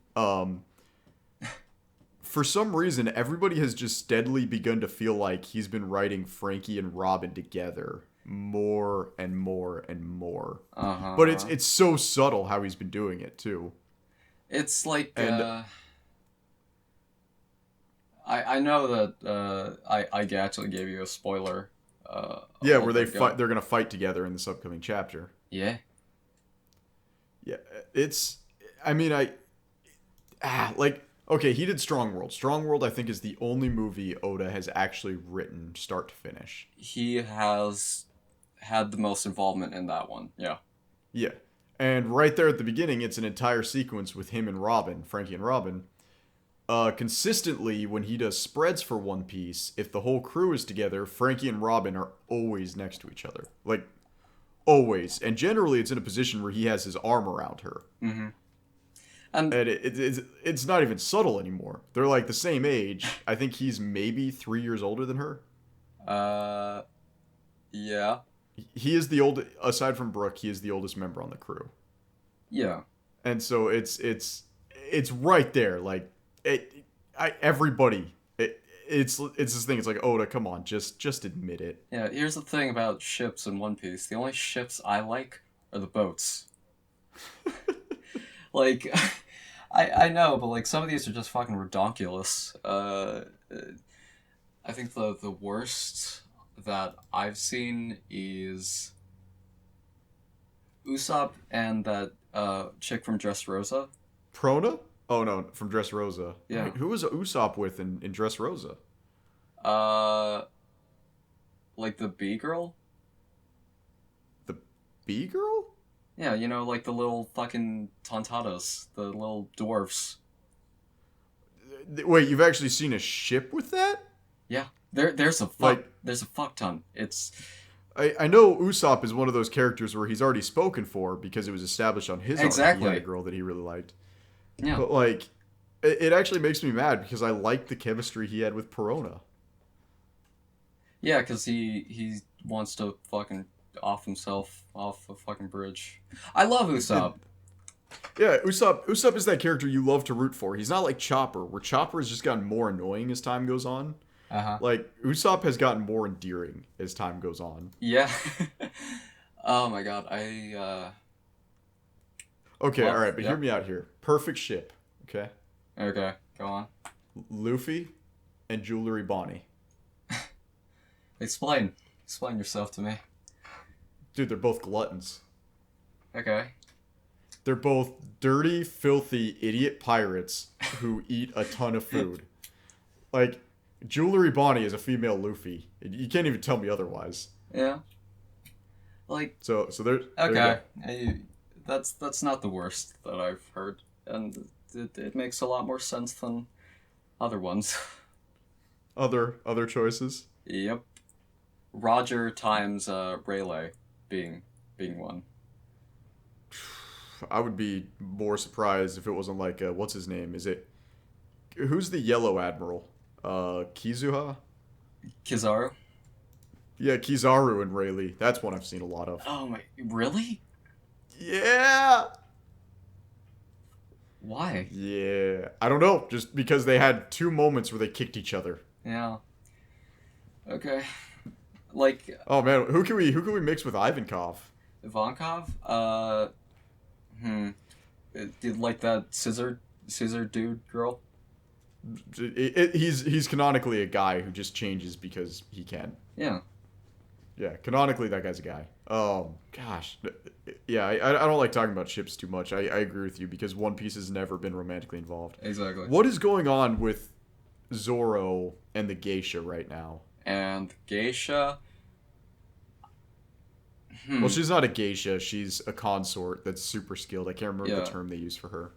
For some reason, everybody has just steadily begun to feel like he's been writing Frankie and Robin together more and more and more. Uh But huh. it's so subtle how he's been doing it too. It's like And I know that I actually gave you a spoiler a yeah, little where they bit ago. fight, they're gonna fight together in this upcoming chapter. Yeah. Yeah, it's. I mean, like, okay, he did Strong World. Strong World, I think, is the only movie Oda has actually written start to finish. He has had the most involvement in that one. Yeah. Yeah, and right there at the beginning, it's an entire sequence with him and Robin, Frankie and Robin. Consistently, when he does spreads for One Piece, if the whole crew is together, Frankie and Robin are always next to each other. Like, always. And generally, it's in a position where he has his arm around her. Mm-hmm. And And it's not even subtle anymore. They're like the same age. I think he's maybe 3 years older than her. uh, yeah, He is the old, aside from Brooke, he is the oldest member on the crew. yeah, And so it's right there. Like everybody. It's this thing. It's like, Oda, come on, just admit it. yeah. Here's the thing about ships in One Piece: the only ships I like are the boats. Like, I know, but like some of these are just fucking redonkulous. I think the worst that I've seen is Usopp and that chick from Dressrosa. Prona? Oh no, from Dressrosa. Yeah. Wait, who was Usopp with in Dressrosa? Uh, like the bee girl. The bee girl? Yeah, you know, like the little fucking tontatas, the little dwarfs. Wait, you've actually seen a ship with that? Yeah, there's a fuck ton. It's I know Usopp is one of those characters where he's already spoken for because it was established on his arc. He had a exactly. girl that he really liked. Yeah, But like, it actually makes me mad because I like the chemistry he had with Perona. yeah, because he wants to fucking off himself off a fucking bridge. I love Usopp. Yeah, Usopp is that character you love to root for. He's not like Chopper, where Chopper has just gotten more annoying as time goes on. Uh huh. Like Usopp has gotten more endearing as time goes on. Yeah. Oh my god, I Okay, all love. right, but hear Yep. me out here. Perfect ship. Okay, Okay, go on. Luffy and Jewelry Bonnie. Explain yourself to me. Dude, they're both gluttons. Okay. They're both dirty, filthy, idiot pirates who eat a ton of food. Like, Jewelry Bonnie is a female Luffy. You can't even tell me otherwise. Yeah. Like There you go. okay, that's not the worst that I've heard, and it makes a lot more sense than other ones. Other choices. Yep. Roger times Rayleigh being one. I would be more surprised if it wasn't like what's his name? Who's the yellow admiral? Kizuha? Kizaru. Yeah, Kizaru and Rayleigh. That's one I've seen a lot of. Oh my, really? Yeah. Why? Yeah. I don't know. Just because they had two moments where they kicked each other. Yeah. Okay. Like Oh man, who can we mix with Ivankov? Ivankov. Hmm. Did like that scissor dude girl? He's canonically a guy who just changes because he can. Yeah. Yeah, canonically that guy's a guy. Gosh, yeah, I don't like talking about ships too much. I agree with you because One Piece has never been romantically involved. Exactly. What is going on with Zoro and the geisha right now? And geisha. Well, she's not a geisha. She's a consort that's super skilled. I can't remember Yeah. the term they use for her.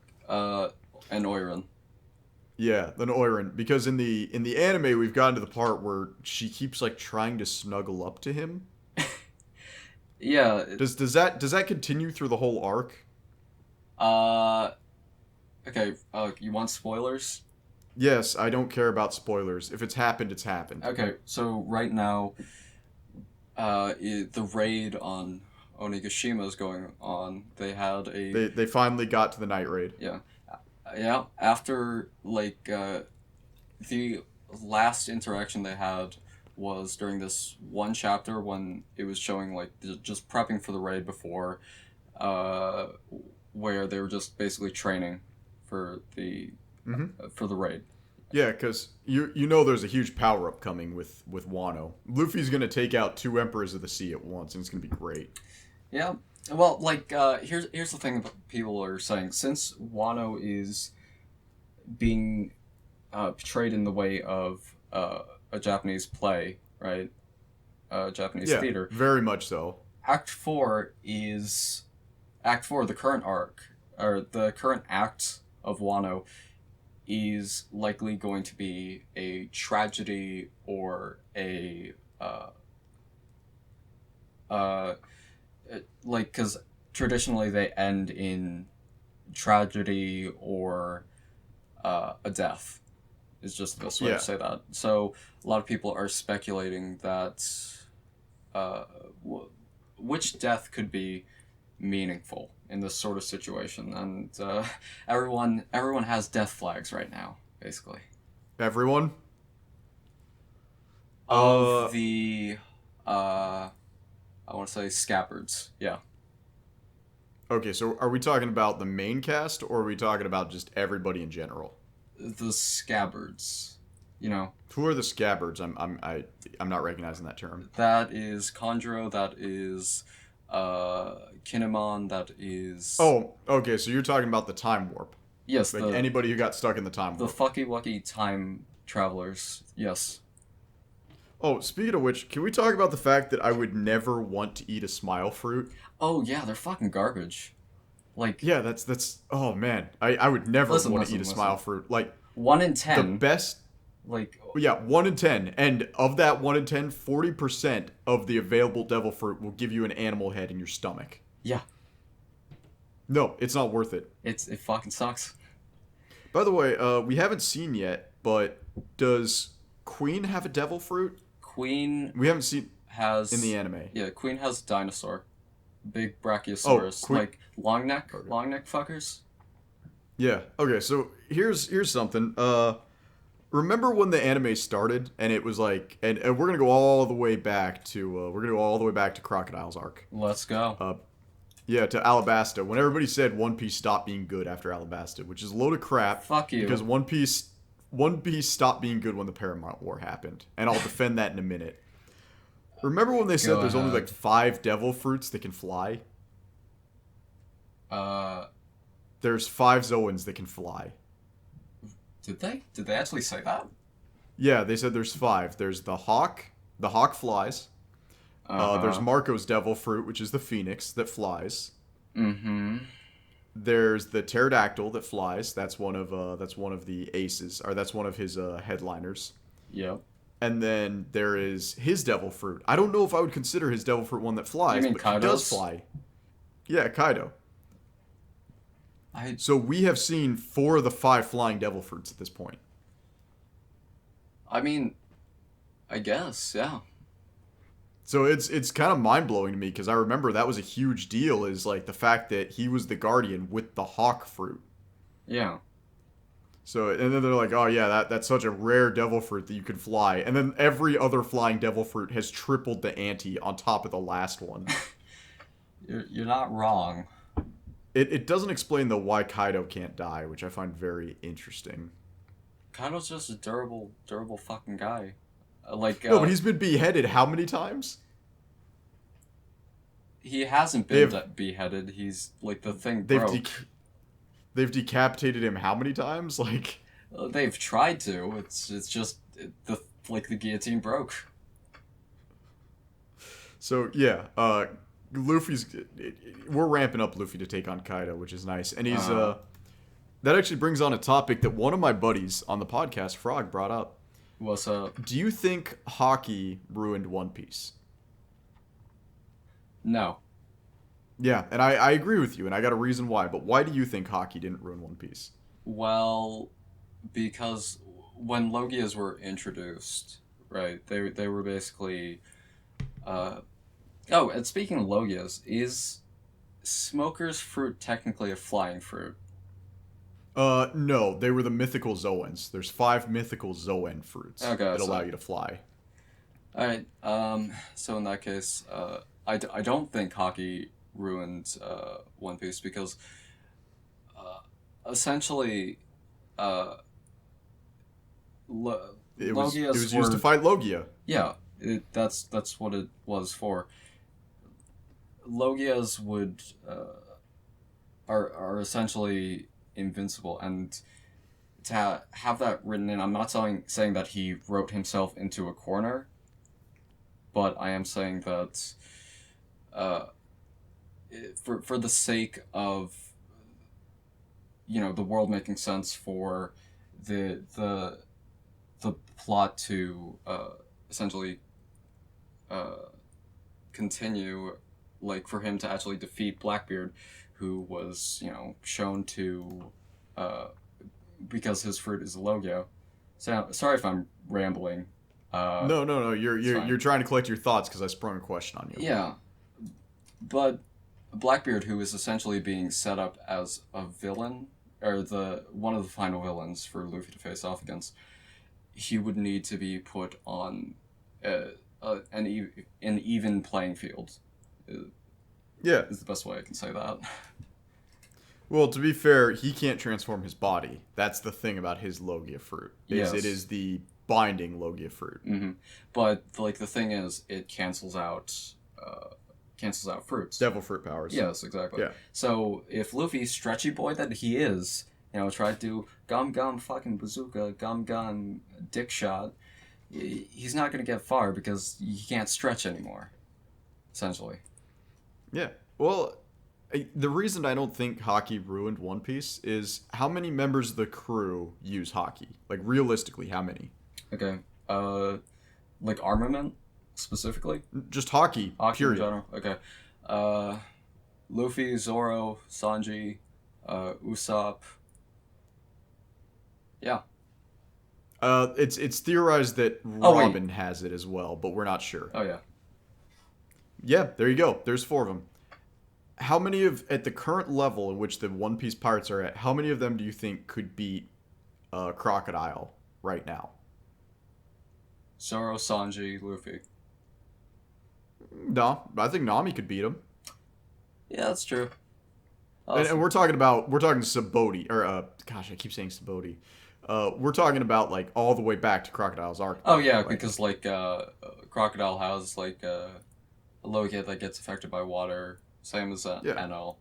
And Oiran. Yeah, an Oiran. Because in the anime, we've gotten to the part where she keeps like trying to snuggle up to him. Yeah. Does that continue through the whole arc? Okay. You want spoilers? Yes, I don't care about spoilers. If it's happened, it's happened. Okay. So right now, the raid on Onigashima is going on. They had a They finally got to the night raid. yeah. Yeah, after like the last interaction they had was during this one chapter when it was showing like just prepping for the raid before, where they were just basically training for the for the raid. Yeah, because you know there's a huge power up coming with Wano. Luffy's gonna take out two Emperors of the Sea at once, and it's gonna be great. Yeah. Well, like here's the thing that people are saying. Since Wano is being portrayed in the way of a Japanese play, right? Japanese Yeah, theater. very much so. Act 4 is Act 4, the current arc or the current act of Wano is likely going to be a tragedy or a like because traditionally they end in tragedy or a death. Is just the best way to say that. So a lot of people are speculating that which death could be meaningful in this sort of situation, and everyone has death flags right now, basically. Everyone? Of the I want to say scabbards. Yeah. Okay, so are we talking about the main cast, or are we talking about just everybody in general? The scabbards. You know. Who are the scabbards? I'm not recognizing that term. That is Conjuro, that is Kinemon, that is... Oh, okay, so you're talking about the time warp. Yes, like anybody who got stuck in the time warp. The fucky wucky time travelers, yes. Oh, speaking of which, can we talk about the fact that I would never want to eat a smile fruit? Oh yeah, they're fucking garbage. Like... Yeah, that's oh man. I would never want to eat a smile fruit. Like 1 in 10. The best... Like... Yeah, 1 in 10. And of that 1 in 10, 40% of the available devil fruit will give you an animal head in your stomach. Yeah. No, it's not worth it. It fucking sucks. By the way, we haven't seen yet, but does Queen have a devil fruit? Queen... We haven't seen... has... in the anime. Yeah, Queen has dinosaur. Big Brachiosaurus. Queen... Like, long neck fuckers. Yeah, okay, so here's something. Remember when the anime started, and it was like... And we're gonna go all the way back to Crocodile's arc. Let's go. Yeah, to Alabasta. When everybody said One Piece stopped being good after Alabasta, which is a load of crap. Fuck you. Because One Piece stopped being good when the Paramount War happened. And I'll defend that in a minute. Remember when they said there's only like 5 devil fruits that can fly? There's 5 Zoans that can fly. Did they? Did they actually say that? Yeah, they said there's 5. There's the hawk. The hawk flies. There's Marco's devil fruit, which is the phoenix that flies. Mm-hmm. There's the pterodactyl that flies. That's one of the aces, or that's one of his headliners. Yep. And then there is his devil fruit. I don't know if I would consider his devil fruit one that flies, but Kaido's? He does fly. Yeah, Kaido. So we have seen 4 of the 5 flying devil fruits at this point. I mean, I guess, yeah. So it's kind of mind-blowing to me, because I remember that was a huge deal, is like the fact that he was the guardian with the hawk fruit. Yeah. So, and then they're like, oh yeah, that's such a rare devil fruit that you can fly. And then every other flying devil fruit has tripled the ante on top of the last one. You're not wrong. It doesn't explain, though, why Kaido can't die, which I find very interesting. Kaido's just a durable fucking guy. Like no, but he's been beheaded how many times? He hasn't been beheaded. He's, like, the thing broke. They've decapitated him how many times? Like... They've tried to. It's just... the guillotine broke. So, yeah. Luffy's... We're ramping up Luffy to take on Kaido, which is nice. And he's... that actually brings on a topic that one of my buddies on the podcast, Frog, brought up. What's up? Do you think hockey ruined One Piece? No. Yeah, and I agree with you, and I got a reason why. But why do you think hockey didn't ruin One Piece? Well, because when Logias were introduced, right, they were basically... Oh, and speaking of Logias, is Smoker's fruit technically a flying fruit? No, they were the mythical Zoans. There's 5 mythical Zoan fruits that allow you to fly. Alright, so in that case, I don't think hockey ruined One Piece, because essentially it was used to fight Logia. Yeah, that's what it was for. Logias are essentially invincible, and to have that written in, I'm not saying that he wrote himself into a corner, but I am saying that for the sake of, you know, the world making sense, for the plot to essentially continue, like for him to actually defeat Blackbeard, who was, shown to, because his fruit is a logo. So, sorry if I'm rambling. No. You're trying to collect your thoughts because I sprung a question on you. Yeah, but Blackbeard, who is essentially being set up as a villain, or one of the final villains for Luffy to face off against, he would need to be put on an even playing field. Yeah. Is the best way I can say that. Well, to be fair, he can't transform his body. That's the thing about his Logia fruit. Yes. It is the binding Logia fruit. Mm-hmm. But like the thing is, it cancels out fruits. Devil fruit powers. Yes, exactly. Yeah. So if Luffy, stretchy boy that he is, tried to gum fucking bazooka, gum dick shot, he's not gonna get far because he can't stretch anymore. Essentially. Yeah. Well, the reason I don't think hockey ruined One Piece is how many members of the crew use hockey? Like, realistically, how many? Okay. Like armament, specifically? Just hockey, period. In general? Okay. Luffy, Zoro, Sanji, Usopp. Yeah. It's theorized that Robin has it as well, but we're not sure. Oh, yeah. Yeah, there you go. There's 4 of them. How many at the current level in which the One Piece pirates are at, how many of them do you think could beat Crocodile right now? Zoro, Sanji, Luffy. No, I think Nami could beat him. Yeah, that's true. And we're talking Sabaody, or gosh, I keep saying Sabaody. We're talking about like all the way back to Crocodile's arc. Oh yeah, right? Because like Crocodile has like a Logia that gets affected by water, same as NL,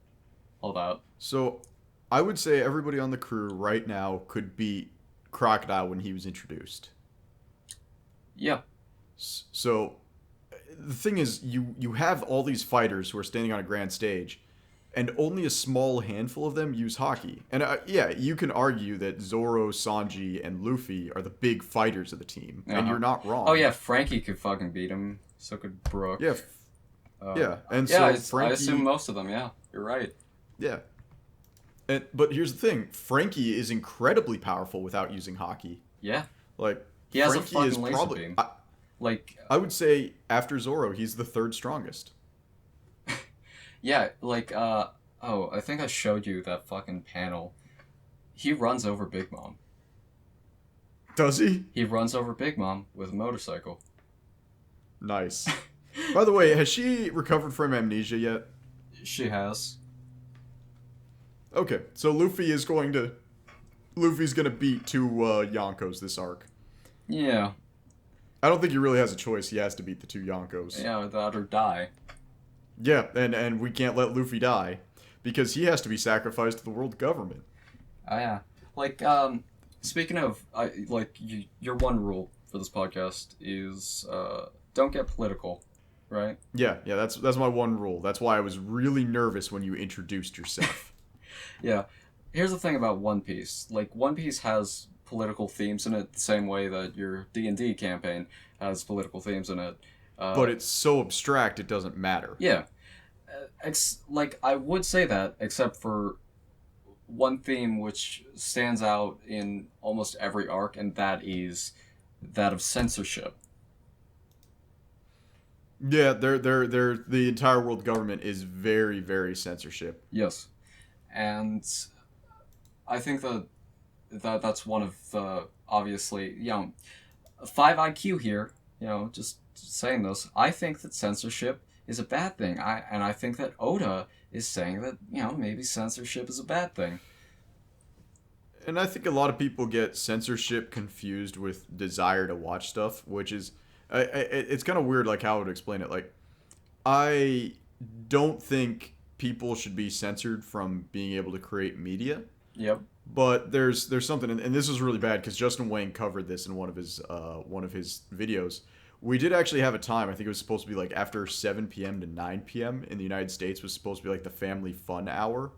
all that. So, I would say everybody on the crew right now could beat Crocodile when he was introduced. Yeah. So, the thing is, you have all these fighters who are standing on a grand stage, and only a small handful of them use hockey. And yeah, you can argue that Zoro, Sanji, and Luffy are the big fighters of the team, and you're not wrong. Oh yeah, Frankie could fucking beat him. So could Brook. Yeah. Yeah, and yeah, so Frankie, I assume most of them. Yeah, you're right. Yeah. But here's the thing: Frankie is incredibly powerful without using hockey. Yeah. Like he has Frankie a fucking is laser probably, beam. I would say after Zoro, he's the 3rd strongest. Yeah, like I think I showed you that fucking panel. He runs over Big Mom. Does he? He runs over Big Mom with a motorcycle. Nice. By the way, has she recovered from amnesia yet? She has. Okay, so Luffy's gonna beat 2 Yonkos this arc. Yeah. I don't think he really has a choice. He has to beat the 2 Yonkos. Yeah, that or die. Yeah, and we can't let Luffy die because he has to be sacrificed to the world government. Oh yeah. Like speaking of your one rule for this podcast is don't get political, right? Yeah, that's my one rule. That's why I was really nervous when you introduced yourself. Yeah. Here's the thing about One Piece. Like, One Piece has political themes in it the same way that your D&D campaign has political themes in it. But it's so abstract, it doesn't matter. Yeah. I would say that, except for one theme which stands out in almost every arc, and that is that of censorship. Yeah, the entire world government is very, very censorship. Yes. And I think that's one of the, obviously, 5 IQ here, just saying this. I think that censorship is a bad thing. I think that Oda is saying that, maybe censorship is a bad thing. And I think a lot of people get censorship confused with desire to watch stuff, which is, it's kind of weird, like how I would explain it. Like, I don't think people should be censored from being able to create media. Yep. But there's something, and this is really bad because Justin Wayne covered this in one of his videos. We did actually have a time. I think it was supposed to be like after 7 p.m. to 9 p.m. in the United States was supposed to be like the family fun hour.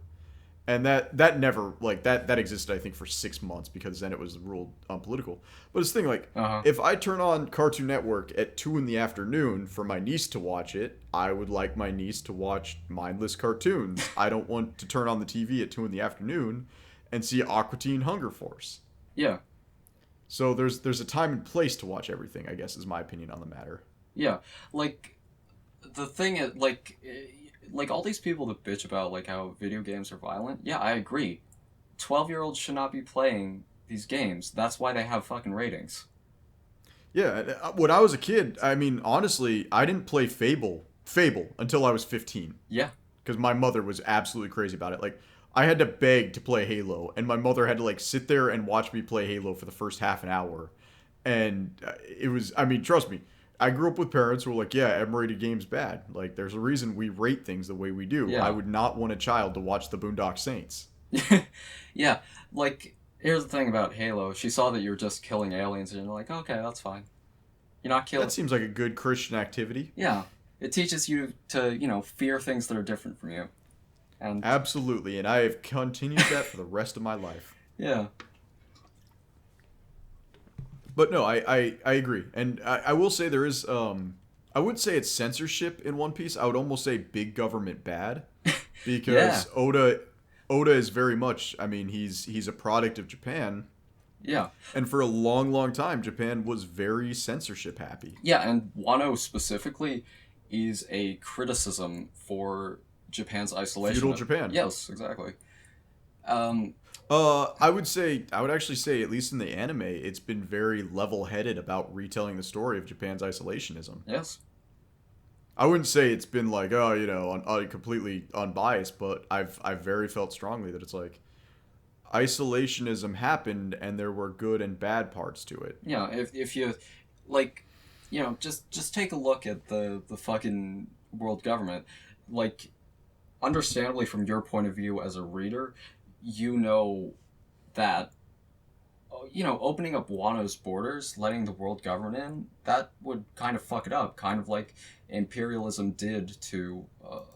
And that never, like, that existed, I think, for 6 months, because then it was ruled unpolitical. But it's the thing, like, Uh-huh. if I turn on Cartoon Network at 2 in the afternoon for my niece to watch it, I would like my niece to watch mindless cartoons. I don't want to turn on the TV at 2 in the afternoon and see Aqua Teen Hunger Force. Yeah. So there's a time and place to watch everything, I guess, is my opinion on the matter. Yeah. Like, the thing is, like all these people that bitch about like how video games are violent, yeah, I agree. 12-year-olds should not be playing these games. That's why they have fucking ratings. Yeah, when I was a kid, I mean, honestly, I didn't play Fable until I was 15. Yeah. Because my mother was absolutely crazy about it. Like, I had to beg to play Halo, and my mother had to, like, sit there and watch me play Halo for the first half an hour. And it was, I mean, trust me, I grew up with parents who were like, yeah, M-rated game's bad. Like, there's a reason we rate things the way we do. Yeah. I would not want a child to watch the Boondock Saints. Yeah. Like, here's the thing about Halo. She saw that you were just killing aliens, and you're like, okay, that's fine. You're not killing. That seems like a good Christian activity. Yeah. It teaches you to, fear things that are different from you. And Absolutely, and I have continued that for the rest of my life. yeah. But no, I agree. And I will say there is, I wouldn't say it's censorship in One Piece. I would almost say big government bad. Because Oda is very much, I mean, he's a product of Japan. Yeah. And for a long, long time, Japan was very censorship happy. Yeah, and Wano specifically is a criticism for Japan's isolation. Feudal Japan. Yes, exactly. I would actually say, at least in the anime, it's been very level-headed about retelling the story of Japan's isolationism. Yes. I wouldn't say it's been like, completely unbiased, but I've very felt strongly that it's like, isolationism happened and there were good and bad parts to it. Yeah, if you, like, just take a look at the fucking world government. Like, understandably from your point of view as a reader, you know that, opening up Wano's borders, letting the world govern in, that would kind of fuck it up, kind of like imperialism did to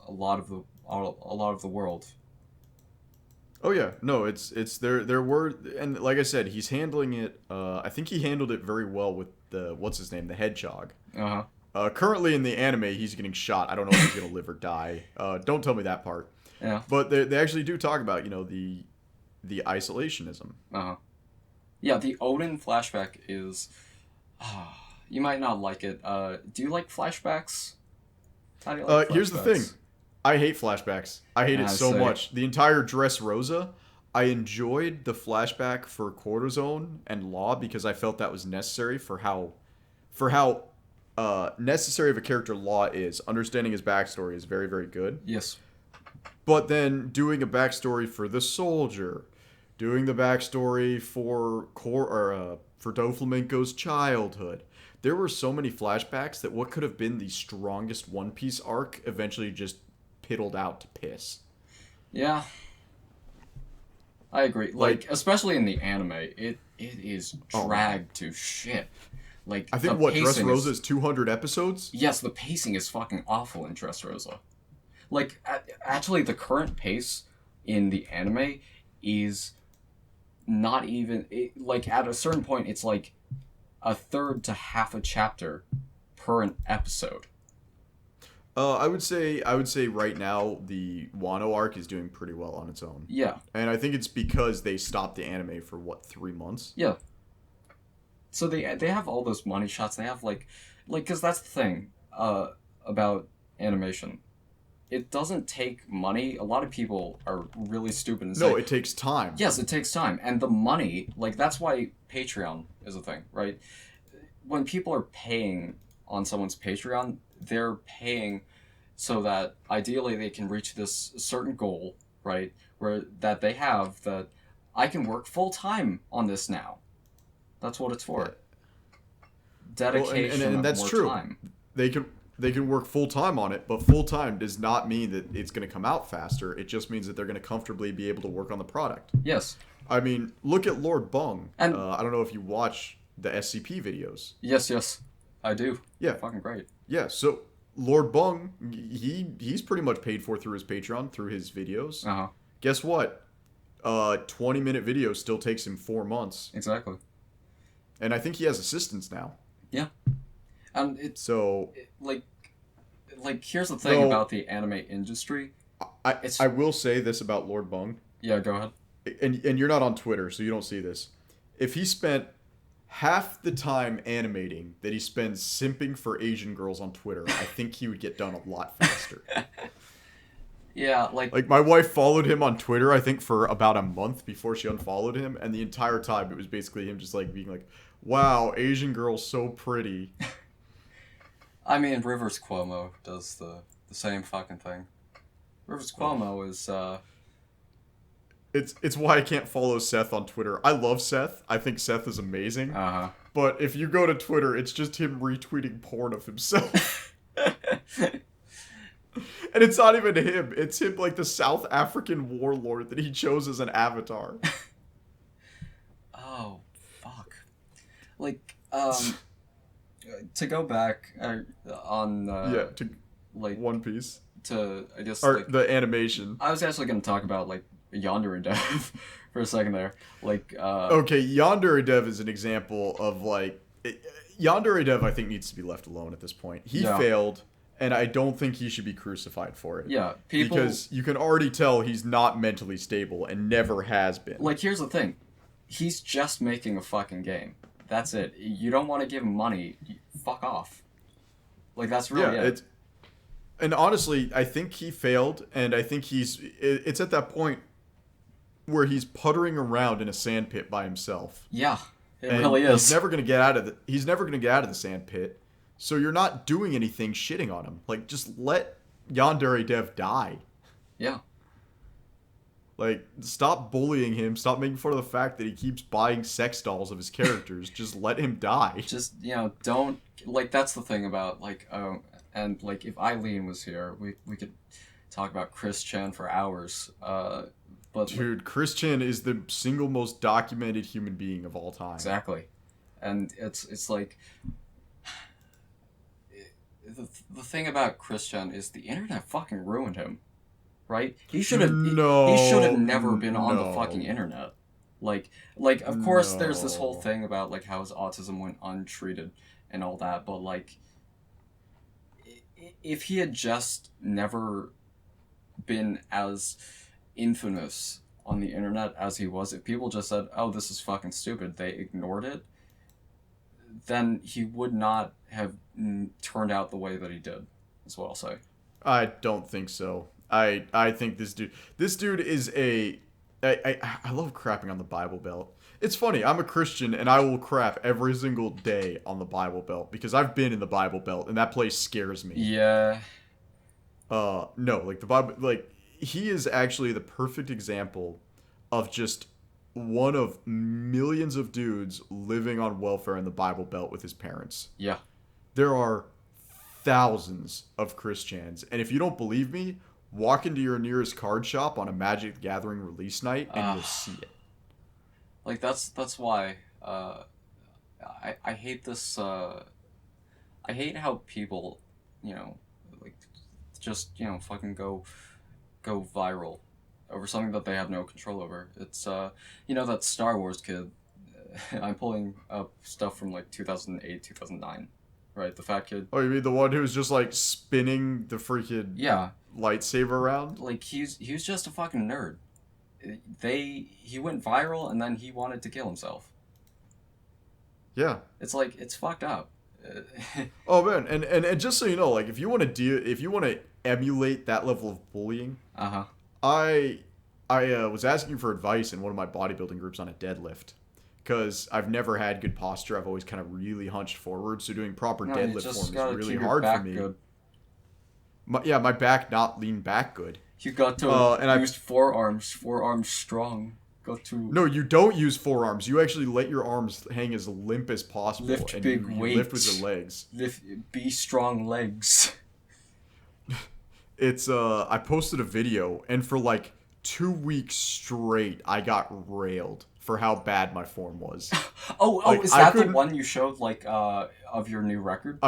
a lot of the world. Oh yeah, no, it's there were, and like I said, he's handling it. I think he handled it very well with the what's his name, the hedgehog. Uh-huh. Currently in the anime, he's getting shot. I don't know if he's gonna live or die. Don't tell me that part. Yeah. But they actually do talk about the isolationism. Uh-huh. Yeah, the Odin flashback is, you might not like it. Do you like flashbacks? How do you like flashbacks? Here's the thing. I hate flashbacks. I hate it so much. The entire Dressrosa, I enjoyed the flashback for Cortisone and Law because I felt that was necessary for how necessary of a character Law is. Understanding his backstory is very, very good. Yes. But then doing a backstory for the soldier, doing the backstory for Doflamingo's childhood. There were so many flashbacks that what could have been the strongest One Piece arc eventually just piddled out to piss. Yeah. I agree. Like especially in the anime, it is dragged to shit. Like I think Dressrosa is 200 episodes? Yes, the pacing is fucking awful in Dressrosa. Like actually the current pace in the anime is not even like at a certain point it's like a third to half a chapter per an episode. I would say right now the Wano arc is doing pretty well on its own. Yeah. And I think it's because they stopped the anime for 3 months? Yeah. So they have all those money shots. They have like cuz that's the thing about animation. It doesn't take money. A lot of people are really stupid and say, no, it takes time. Yes, it takes time. And the money, like that's why Patreon is a thing, right? When people are paying on someone's Patreon, they're paying so that ideally they can reach this certain goal, right? Where that they have that I can work full time on this now. That's what it's for. Dedication well, and that's more true. Time. They can work full time on it, but full time does not mean that it's going to come out faster. It just means that they're going to comfortably be able to work on the product. Yes. I mean, look at Lord Bung. And I don't know if you watch the SCP videos. Yes, I do. Yeah. Fucking great. Yeah, so Lord Bung, he's pretty much paid for through his Patreon, through his videos. Uh-huh. Guess what? 20-minute video still takes him 4 months. Exactly. And I think he has assistants now. Yeah. And it's So like here's the thing about the anime industry. I will say this about Lord Bung. Yeah, go ahead. And you're not on Twitter, so you don't see this. If he spent half the time animating that he spends simping for Asian girls on Twitter, I think he would get done a lot faster. Yeah, like my wife followed him on Twitter, I think, for about a month before she unfollowed him, and the entire time it was basically him just like being like, "Wow, Asian girl so pretty." I mean, Rivers Cuomo does the same fucking thing. Rivers Cuomo is It's why I can't follow Seth on Twitter. I love Seth. I think Seth is amazing. uh-huh. But if you go to Twitter, it's just him retweeting porn of himself. And it's not even him. It's him, like, the South African warlord that he chose as an avatar. Oh, fuck. Like, to go back on to like One Piece. to I guess Or like the animation. I was actually going to talk about like Yandere Dev for a second there. Like Okay, Yandere Dev is an example of like Yandere Dev I think needs to be left alone at this point. He failed, and I don't think he should be crucified for it. Yeah, people, because you can already tell he's not mentally stable and never has been. Like, here's the thing. He's just making a fucking game. That's it. You don't want to give him money. Fuck off. Like, that's really it. And honestly, I think he failed, and I think it's at that point where he's puttering around in a sandpit by himself. Yeah, it really is. He's never gonna get out of the sand pit. So you're not doing anything shitting on him. Like, just let Yandere Dev die. Yeah. Like, stop bullying him. Stop making fun of the fact that he keeps buying sex dolls of his characters. Just let him die. Just, don't... Like, that's the thing about, like, and, like, if Eileen was here, we could talk about Chris Chan for hours. But dude, Chris Chan is the single most documented human being of all time. Exactly. And it's like... The thing about Chris Chan is the internet fucking ruined him. Right? He should have never been on the fucking internet. Like of course there's this whole thing about like how his autism went untreated and all that, but like if he had just never been as infamous on the internet as he was, if people just said, "Oh, this is fucking stupid," they ignored it, then he would not have turned out the way that he did, is what I'll say. I don't think so. I think this dude is I love crapping on the Bible Belt. It's funny, I'm a Christian and I will crap every single day on the Bible Belt because I've been in the Bible Belt and that place scares me. Yeah. No, like the Bible, like he is actually the perfect example of just one of millions of dudes living on welfare in the Bible Belt with his parents. Yeah. There are thousands of Christians, and if you don't believe me, walk into your nearest card shop on a Magic the Gathering release night, and you'll see it. Like that's why I hate this. I hate how people, like just fucking go viral over something that they have no control over. It's that Star Wars kid. I'm pulling up stuff from like 2008, 2009. Right, the fat kid. Oh, you mean the one who's just like spinning the freaking lightsaber around? Like he was just a fucking nerd. He went viral and then he wanted to kill himself. Yeah. It's like it's fucked up. Oh man, and just so you know, like if you want to emulate that level of bullying, I was asking for advice in one of my bodybuilding groups on a deadlift. Because I've never had good posture. I've always kind of really hunched forward. So doing proper deadlift form is really hard for me. Good. My back not lean back good. You got to use forearms strong. No, you don't use forearms. You actually let your arms hang as limp as possible. Lift and big you weights. Lift with your legs. Be strong legs. It's I posted a video, and for like 2 weeks straight, I got railed for how bad my form was. Is that the one you showed, like, of your new record?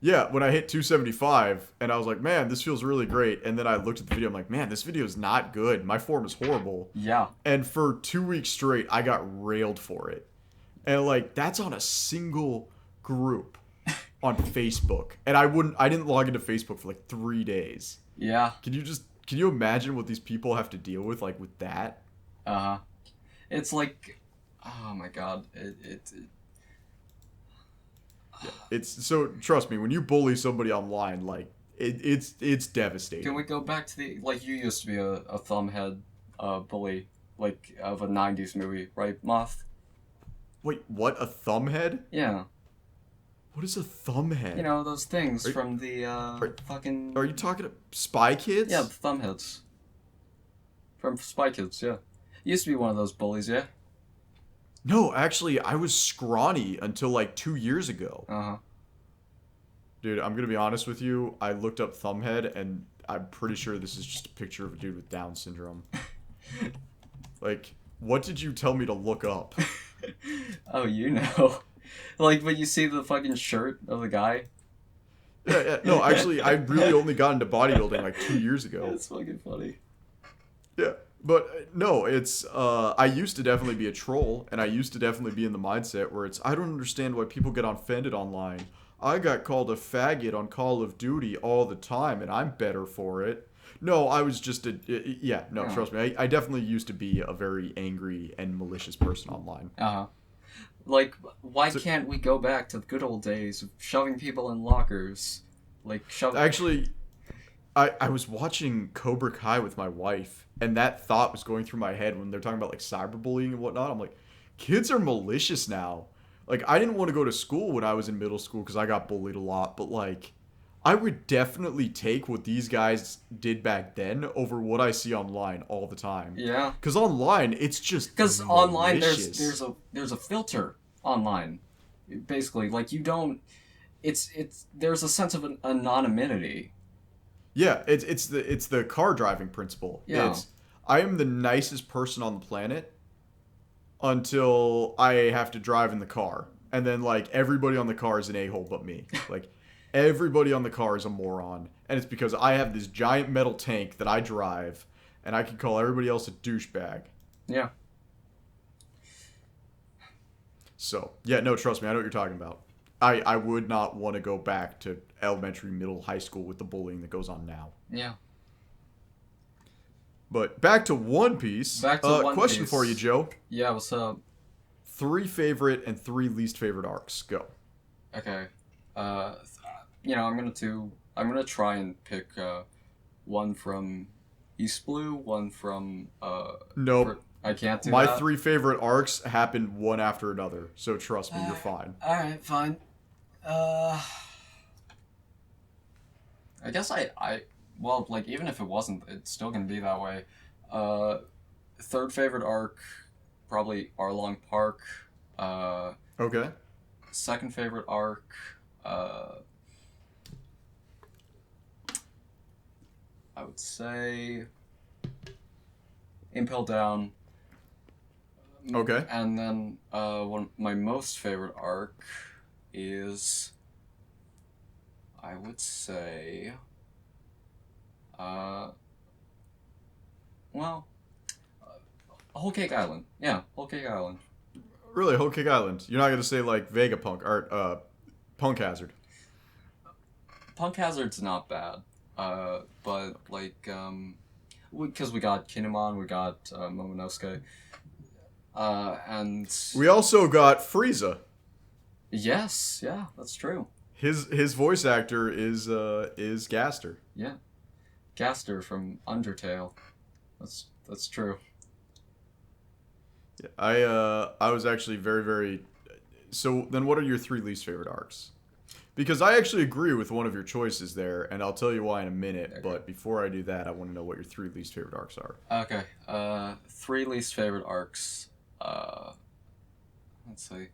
Yeah, when I hit 275, and I was like, man, this feels really great. And then I looked at the video, I'm like, man, this video is not good. My form is horrible. Yeah. And for 2 weeks straight, I got railed for it. And like, that's on a single group on Facebook. And I didn't log into Facebook for like 3 days. Yeah. Can you imagine what these people have to deal with, like, with that? Uh-huh. It's like, oh my god. It's so, trust me, when you bully somebody online, like, it's devastating. Can we go back to the, like, you used to be a thumbhead bully, like, of a 90s movie, right, Moth? Wait, what? A thumbhead? Yeah. What is a thumbhead? You know, those things from the, fucking... Are you talking to Spy Kids? Yeah, the thumbheads. From Spy Kids, yeah. Used to be one of those bullies, yeah? No, actually, I was scrawny until like 2 years ago. Uh-huh. Dude, I'm gonna be honest with you. I looked up thumbhead, and I'm pretty sure this is just a picture of a dude with Down syndrome. Like, what did you tell me to look up? Oh, you know. Like, when you see the fucking shirt of the guy. Yeah. No, actually, I really only got into bodybuilding like 2 years ago. That's fucking funny. Yeah. But no, it's I used to definitely be a troll, and I used to definitely be in the mindset where it's I don't understand why people get offended online. I got called a faggot on Call of Duty all the time, and I'm better for it. No, I was just trust me. I definitely used to be a very angry and malicious person online. Uh-huh. Like, why can't we go back to the good old days of shoving people in lockers? Like, Actually, I was watching Cobra Kai with my wife, and that thought was going through my head when they're talking about like cyberbullying and whatnot. I'm like, kids are malicious now. Like, I didn't want to go to school when I was in middle school because I got bullied a lot, but like, I would definitely take what these guys did back then over what I see online all the time. Yeah. Because online, it's just because online malicious. there's a filter online, basically. Like, you don't. It's there's a sense of anonymity. Yeah, it's the car driving principle. Yeah. I am the nicest person on the planet until I have to drive in the car. And then like everybody on the car is an a-hole but me. Like everybody on the car is a moron. And it's because I have this giant metal tank that I drive and I can call everybody else a douchebag. Yeah. So, yeah, no, trust me, I know what you're talking about. I would not want to go back to elementary, middle, high school with the bullying that goes on now. Yeah. But back to One Piece. Back to One question Piece. for you, Joe. Yeah, what's up? 3 favorite and 3 least favorite arcs. Go. Okay. I'm gonna try and pick one from East Blue, one from Nope. I can't do My that. 3 favorite arcs happened one after another, so trust me, you're fine. Alright, fine. I guess well, like, even if it wasn't, it's still gonna be that way. Third favorite arc, probably Arlong Park. Okay. Second favorite arc, I would say Impel Down. Okay. And then my most favorite arc is, I would say, Whole Cake Island. Yeah, Whole Cake Island. Really, Whole Cake Island. You're not gonna say like Vegapunk or Punk Hazard. Punk Hazard's not bad. But like, because we got Kinemon, we got Momonosuke, and We also got Frieza. yes, yeah, that's true. His voice actor is Gaster. Yeah, Gaster from Undertale. That's true. Yeah, I was actually very, very. So then, what are your 3 least favorite arcs? Because I actually agree with one of your choices there, and I'll tell you why in a minute. Okay. But before I do that, I want to know what your 3 least favorite arcs are. Okay, 3 least favorite arcs. Let's see.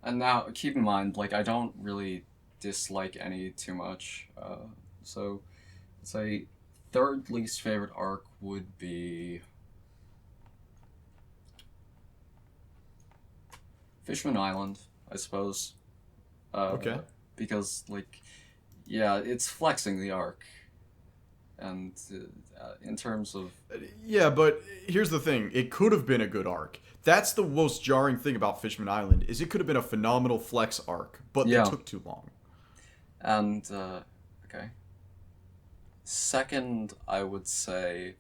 And now, keep in mind, like, I don't really dislike any too much. So, let's say third least favorite arc would be Fishman Island, I suppose. Okay. because like, yeah, it's flexing the arc, and in terms of Yeah, but here's the thing. It could have been a good arc. That's the most jarring thing about Fishman Island is it could have been a phenomenal flex arc, but they yeah, took too long. and okay. Second, I would say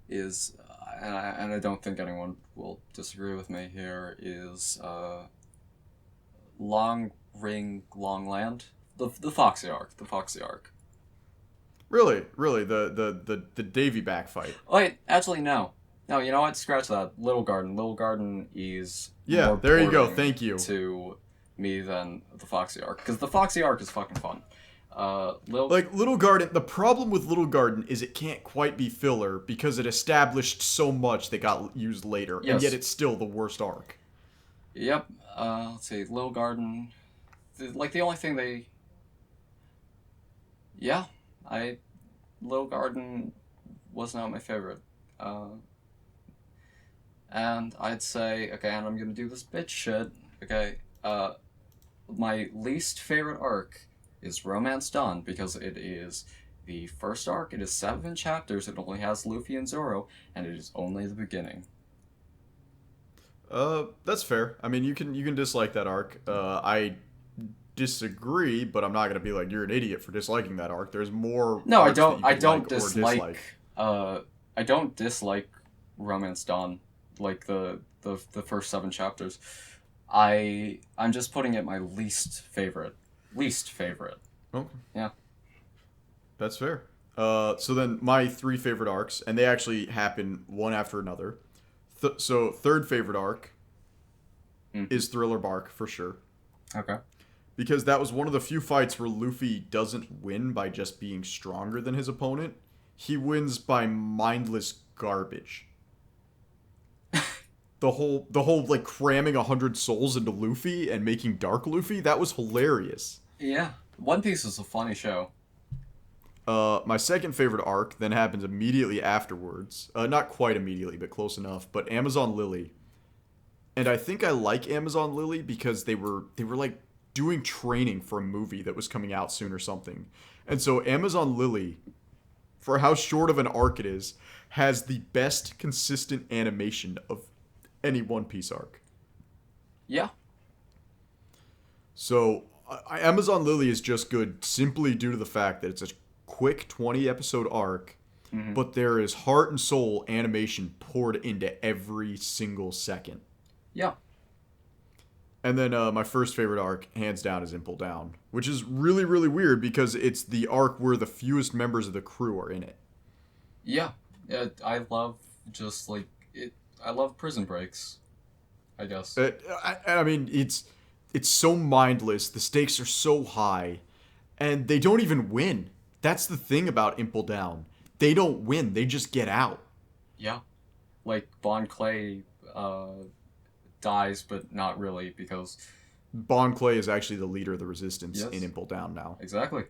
is, and I don't think anyone will disagree with me here, is Long Ring, Long Land, the Foxy arc, the Foxy arc. Really, the Davy back fight. Oh wait, actually no, no. You know what? Scratch that. Little Garden. Little Garden is Yeah, more there you go. boring Thank you. to me than the Foxy arc, because the Foxy arc is fucking fun. Little Garden, the problem with Little Garden is it can't quite be filler because it established so much that got used later, Yes. and yet it's still the worst arc. Yep. Let's see. Little Garden. Like the only thing they. Yeah, I. Little Garden was not my favorite. And I'd say, okay, and I'm gonna do this bitch shit. Okay. My least favorite arc is Romance Dawn because it is the first arc. It is 7 chapters. It only has Luffy and Zoro, and it is only the beginning. That's fair. I mean, you can dislike that arc. I disagree, but I'm not gonna be like you're an idiot for disliking that arc. There's more. No, I arcs that don't. you I can don't like or dislike. I don't dislike Romance Dawn, like the first 7 chapters. I'm just putting it my least favorite. Least favorite. Okay. Yeah. That's fair. So then my 3 favorite arcs, and they actually happen one after another. So third favorite arc is Thriller Bark for sure. Okay. Because that was one of the few fights where Luffy doesn't win by just being stronger than his opponent. He wins by mindless garbage. the whole like cramming 100 souls into Luffy and making Dark Luffy, that was hilarious. Yeah. One Piece is a funny show. My second favorite arc then happens immediately afterwards. Not quite immediately, but close enough. But Amazon Lily. And I think I like Amazon Lily because they were like doing training for a movie that was coming out soon or something. And so Amazon Lily, for how short of an arc it is, has the best consistent animation of any One Piece arc. Yeah. So Amazon Lily is just good simply due to the fact that it's a quick 20 episode arc, but there is heart and soul animation poured into every single second. Yeah. And then my first favorite arc, hands down, is Impel Down, which is really, really weird because it's the arc where the fewest members of the crew are in it. Yeah. I love just like it. I love Prison Breaks, I guess. I mean, it's so mindless. The stakes are so high, and they don't even win. That's the thing about Impel Down. They don't win. They just get out. Yeah. Like Bon Clay dies, but not really because Bon Clay is actually the leader of the resistance Yes. in Impel Down now. exactly.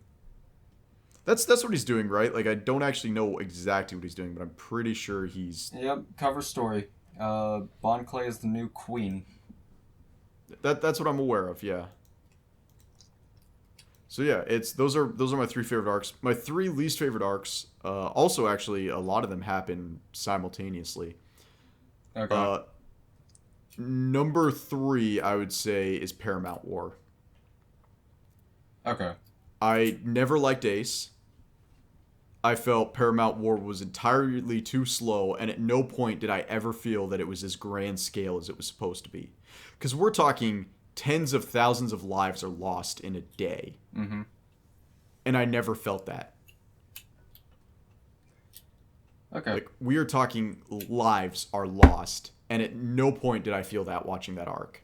That's what he's doing, right? Like I don't actually know exactly what he's doing, but I'm pretty sure he's Yep. Cover story. Bon Clay is the new queen. that's what I'm aware of, yeah. So yeah, those are my 3 favorite arcs. My 3 least favorite arcs, also actually a lot of them happen simultaneously. Okay. Number 3, I would say, is Paramount War. Okay. I never liked Ace. I felt Paramount War was entirely too slow, and at no point did I ever feel that it was as grand scale as it was supposed to be. Because we're talking tens of thousands of lives are lost in a day. Mm-hmm. And I never felt that. Okay. Like, we are talking lives are lost, and at no point did I feel that watching that arc.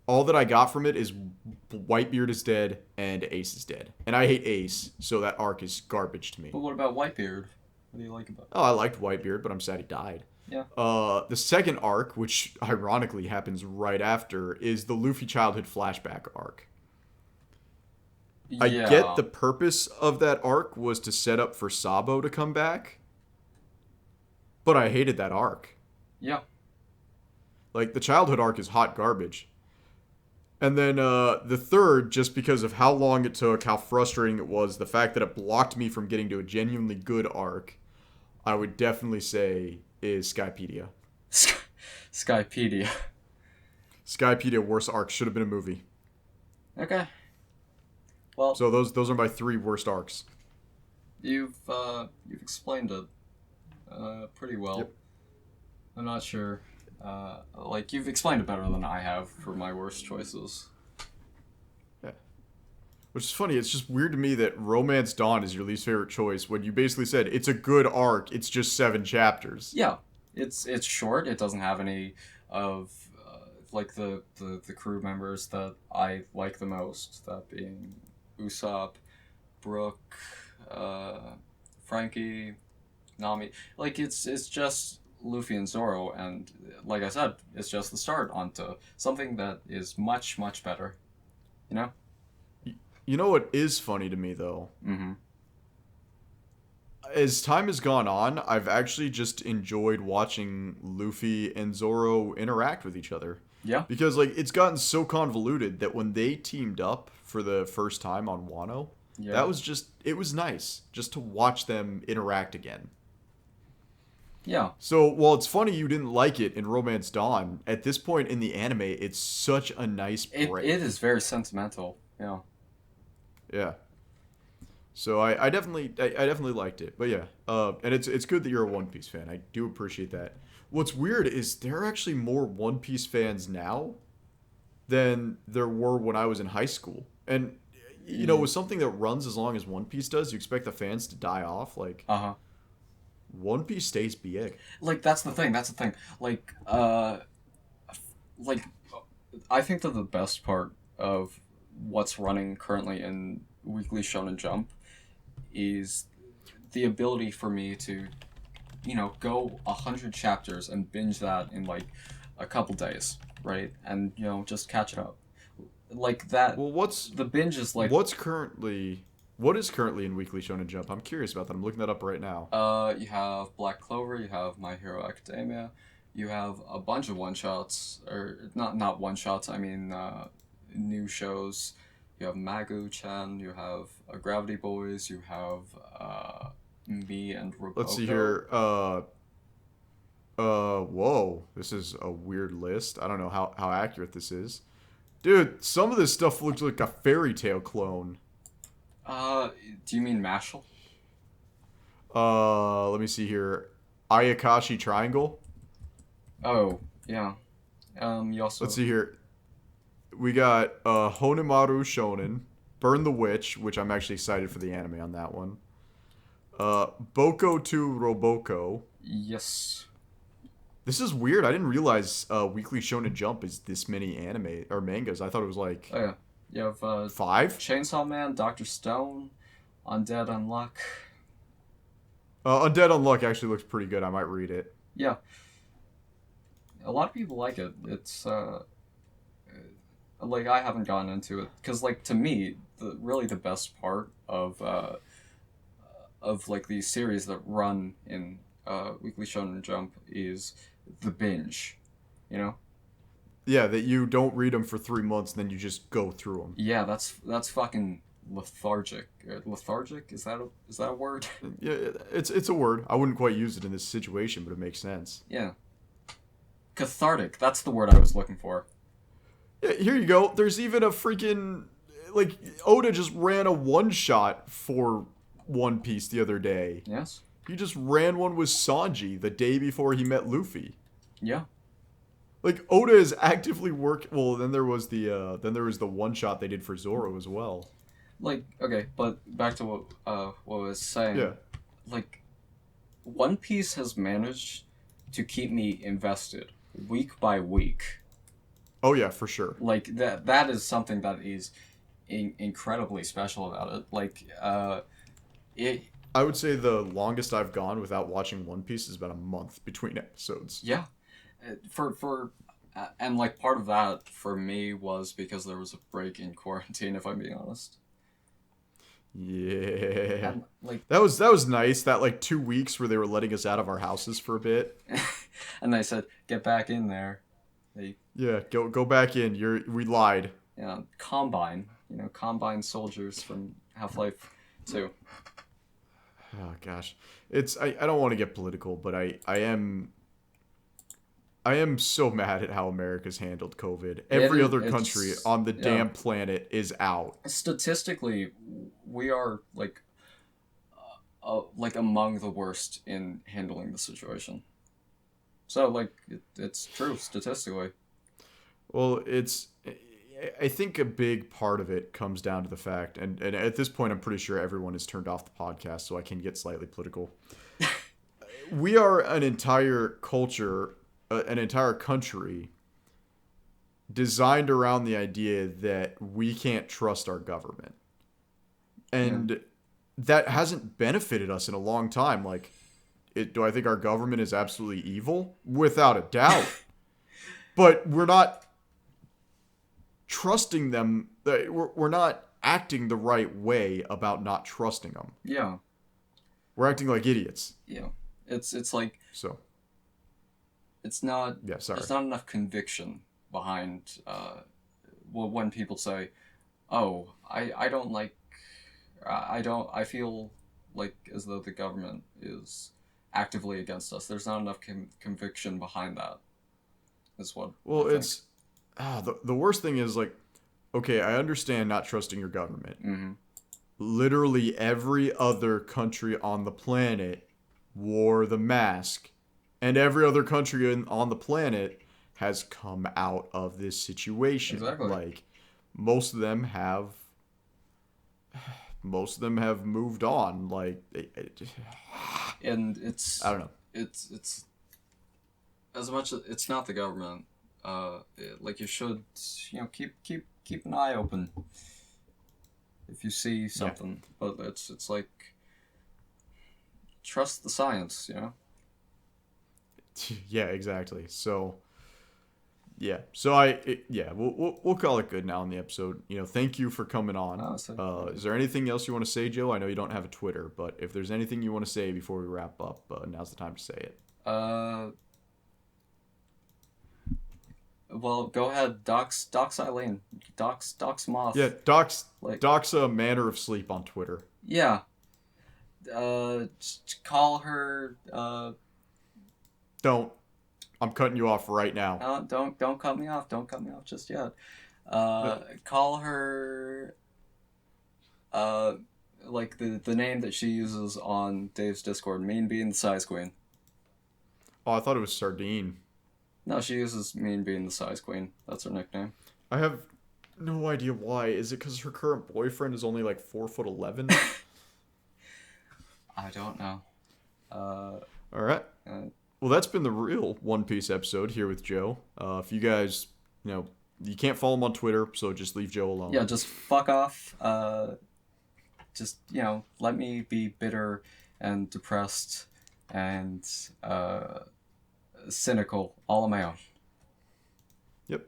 All that I got from it is Whitebeard is dead and Ace is dead. And I hate Ace, so that arc is garbage to me. But what about Whitebeard? What do you like about it? Oh, I liked Whitebeard, but I'm sad he died. Yeah. The second arc, which ironically happens right after, is the Luffy childhood flashback arc. I get the purpose of that arc was to set up for Sabo to come back, but I hated that arc. Yeah. Like, the childhood arc is hot garbage. And then the third, just because of how long it took, how frustrating it was, the fact that it blocked me from getting to a genuinely good arc, I would definitely say is Skypedia. Skypedia. Skypedia worst arc should have been a movie. Okay. Well, So those are my three worst arcs. you've explained it pretty well. Yep. I'm not sure. Like you've explained it better than I have for my worst choices. Yeah. Which is funny. It's just weird to me that Romance Dawn is your least favorite choice when you basically said it's a good arc. It's just 7 chapters. Yeah, it's short. It doesn't have any of like the crew members that I like the most. That being Usopp, Brooke, Frankie, Nami. Like it's just Luffy and Zoro, and like I said, it's just the start onto something that is much much better. You know. You know what is funny to me though? Mm-hmm. As time has gone on, I've actually just enjoyed watching Luffy and Zoro interact with each other. Yeah. Because like it's gotten so convoluted that when they teamed up for the first time on Wano, Yeah. that was just it was nice just to watch them interact again. Yeah. So while it's funny you didn't like it in Romance Dawn, at this point in the anime, it's such a nice break. It is very sentimental. Yeah. Yeah. So I definitely liked it, but yeah, and it's good that you're a One Piece fan. I do appreciate that. What's weird is there are actually more One Piece fans now than there were when I was in high school. And you know, with something that runs as long as One Piece does, you expect the fans to die off. Like Uh huh. One Piece stays big. Like that's the thing. That's the thing. Like I think that the best part of what's running currently in Weekly Shonen Jump is the ability for me to, go 100 chapters and binge that in like a couple days, right? And just catch it up. Like that. Well, The binge is like what is currently in Weekly Shonen Jump? I'm curious about that. I'm looking that up right now. you have Black Clover, you have My Hero Academia, you have a bunch of one shots, or not one shots. I mean, new shows. You have Magu-chan, you have Gravity Boys, you have me and Roboko. Let's see here. Whoa. This is a weird list. I don't know how accurate this is. Dude, some of this stuff looks like a fairy tale clone. Do you mean Mashal? Let me see here. Ayakashi Triangle. Oh, yeah. You also... Let's see here. We got Honimaru Shonen, Burn the Witch, which I'm actually excited for the anime on that one. Boko to Roboko. Yes. This is weird. I didn't realize Weekly Shonen Jump is this many anime or mangas. I thought it was like Oh, yeah. You have 5. Chainsaw Man, Dr. Stone, Undead Unluck. Undead Unluck actually looks pretty good. I might read it. Yeah. A lot of people like it. It's, like, I haven't gotten into it. Because, like, to me, really the best part of like, these series that run in Weekly Shonen Jump is the binge, you know? Yeah, that you don't read them for 3 months and then you just go through them. Yeah, that's fucking lethargic. Lethargic? Is that a word? Yeah, it's a word. I wouldn't quite use it in this situation, but it makes sense. Yeah. Cathartic. That's the word I was looking for. Yeah, here you go. There's even a freaking like Oda just ran a one shot for One Piece the other day. Yes. He just ran one with Sanji the day before he met Luffy. Yeah. Like Oda is actively Well, then there was the one shot they did for Zoro as well. Like, okay, but back to what I was saying. Yeah. Like, One Piece has managed to keep me invested week by week. Oh yeah, for sure. Like that is something that is incredibly special about it. Like, it. I would say the longest I've gone without watching One Piece is about a month between episodes. Yeah. And like part of that for me was because there was a break in quarantine, if I'm being honest. Yeah. And, like, That was nice. That like 2 weeks where they were letting us out of our houses for a bit. and they said, "Get back in there." Yeah, go back in. We lied. Combine. Combine soldiers from Half-Life 2. Oh gosh, I don't want to get political, but I am so mad at how America's handled COVID. Every other country on the damn planet is out. Statistically, we are like among the worst in handling the situation. So it's true statistically. Well, I think a big part of it comes down to the fact, and at this point, I'm pretty sure everyone has turned off the podcast, so I can get slightly political. We are an entire culture, an entire country designed around the idea that we can't trust our government. And that hasn't benefited us in a long time. Do I think our government is absolutely evil? Without a doubt. But we're not trusting them. We're not acting the right way about not trusting them. Yeah. We're acting like idiots. Yeah. It's like... So. It's not... Yeah, sorry. There's not enough conviction behind... when people say, oh, I don't like... I feel like as though the government is actively against us. There's not enough conviction behind that. Is what. Well, it's the worst thing is okay, I understand not trusting your government. Mm-hmm. Literally every other country on the planet wore the mask, and every other country on the planet has come out of this situation. Exactly. Most of them have moved on. And it's... I don't know. It's as much as it's not the government. You should keep an eye open if you see something. Yeah. But it's like trust the science. Yeah, exactly. So. Yeah. So we'll call it good now in the episode. Thank you for coming on. Is there anything else you want to say, Joe? I know you don't have a Twitter, but if there's anything you want to say before we wrap up, now's the time to say it. Well, go ahead. Dox Eileen. Dox Moth. Yeah, Dox a manner of sleep on Twitter. Yeah. Call her. Don't. I'm cutting you off right now. Don't cut me off. Don't cut me off just yet. Call her. The name that she uses on Dave's Discord, Mean Being the Size Queen. Oh, I thought it was Sardine. No, she uses Mean Being the Size Queen. That's her nickname. I have no idea why. Is it because her current boyfriend is only 4'11"? I don't know. All right. Well, that's been the real One Piece episode here with Joe. If you guys, you can't follow him on Twitter, so just leave Joe alone. Yeah, just fuck off. Just, let me be bitter and depressed and cynical all on my own. Yep.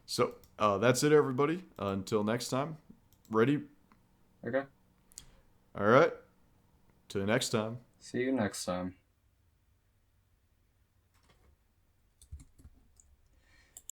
So, that's it, everybody. Until next time. Ready? Okay. All right. Till next time. See you next time.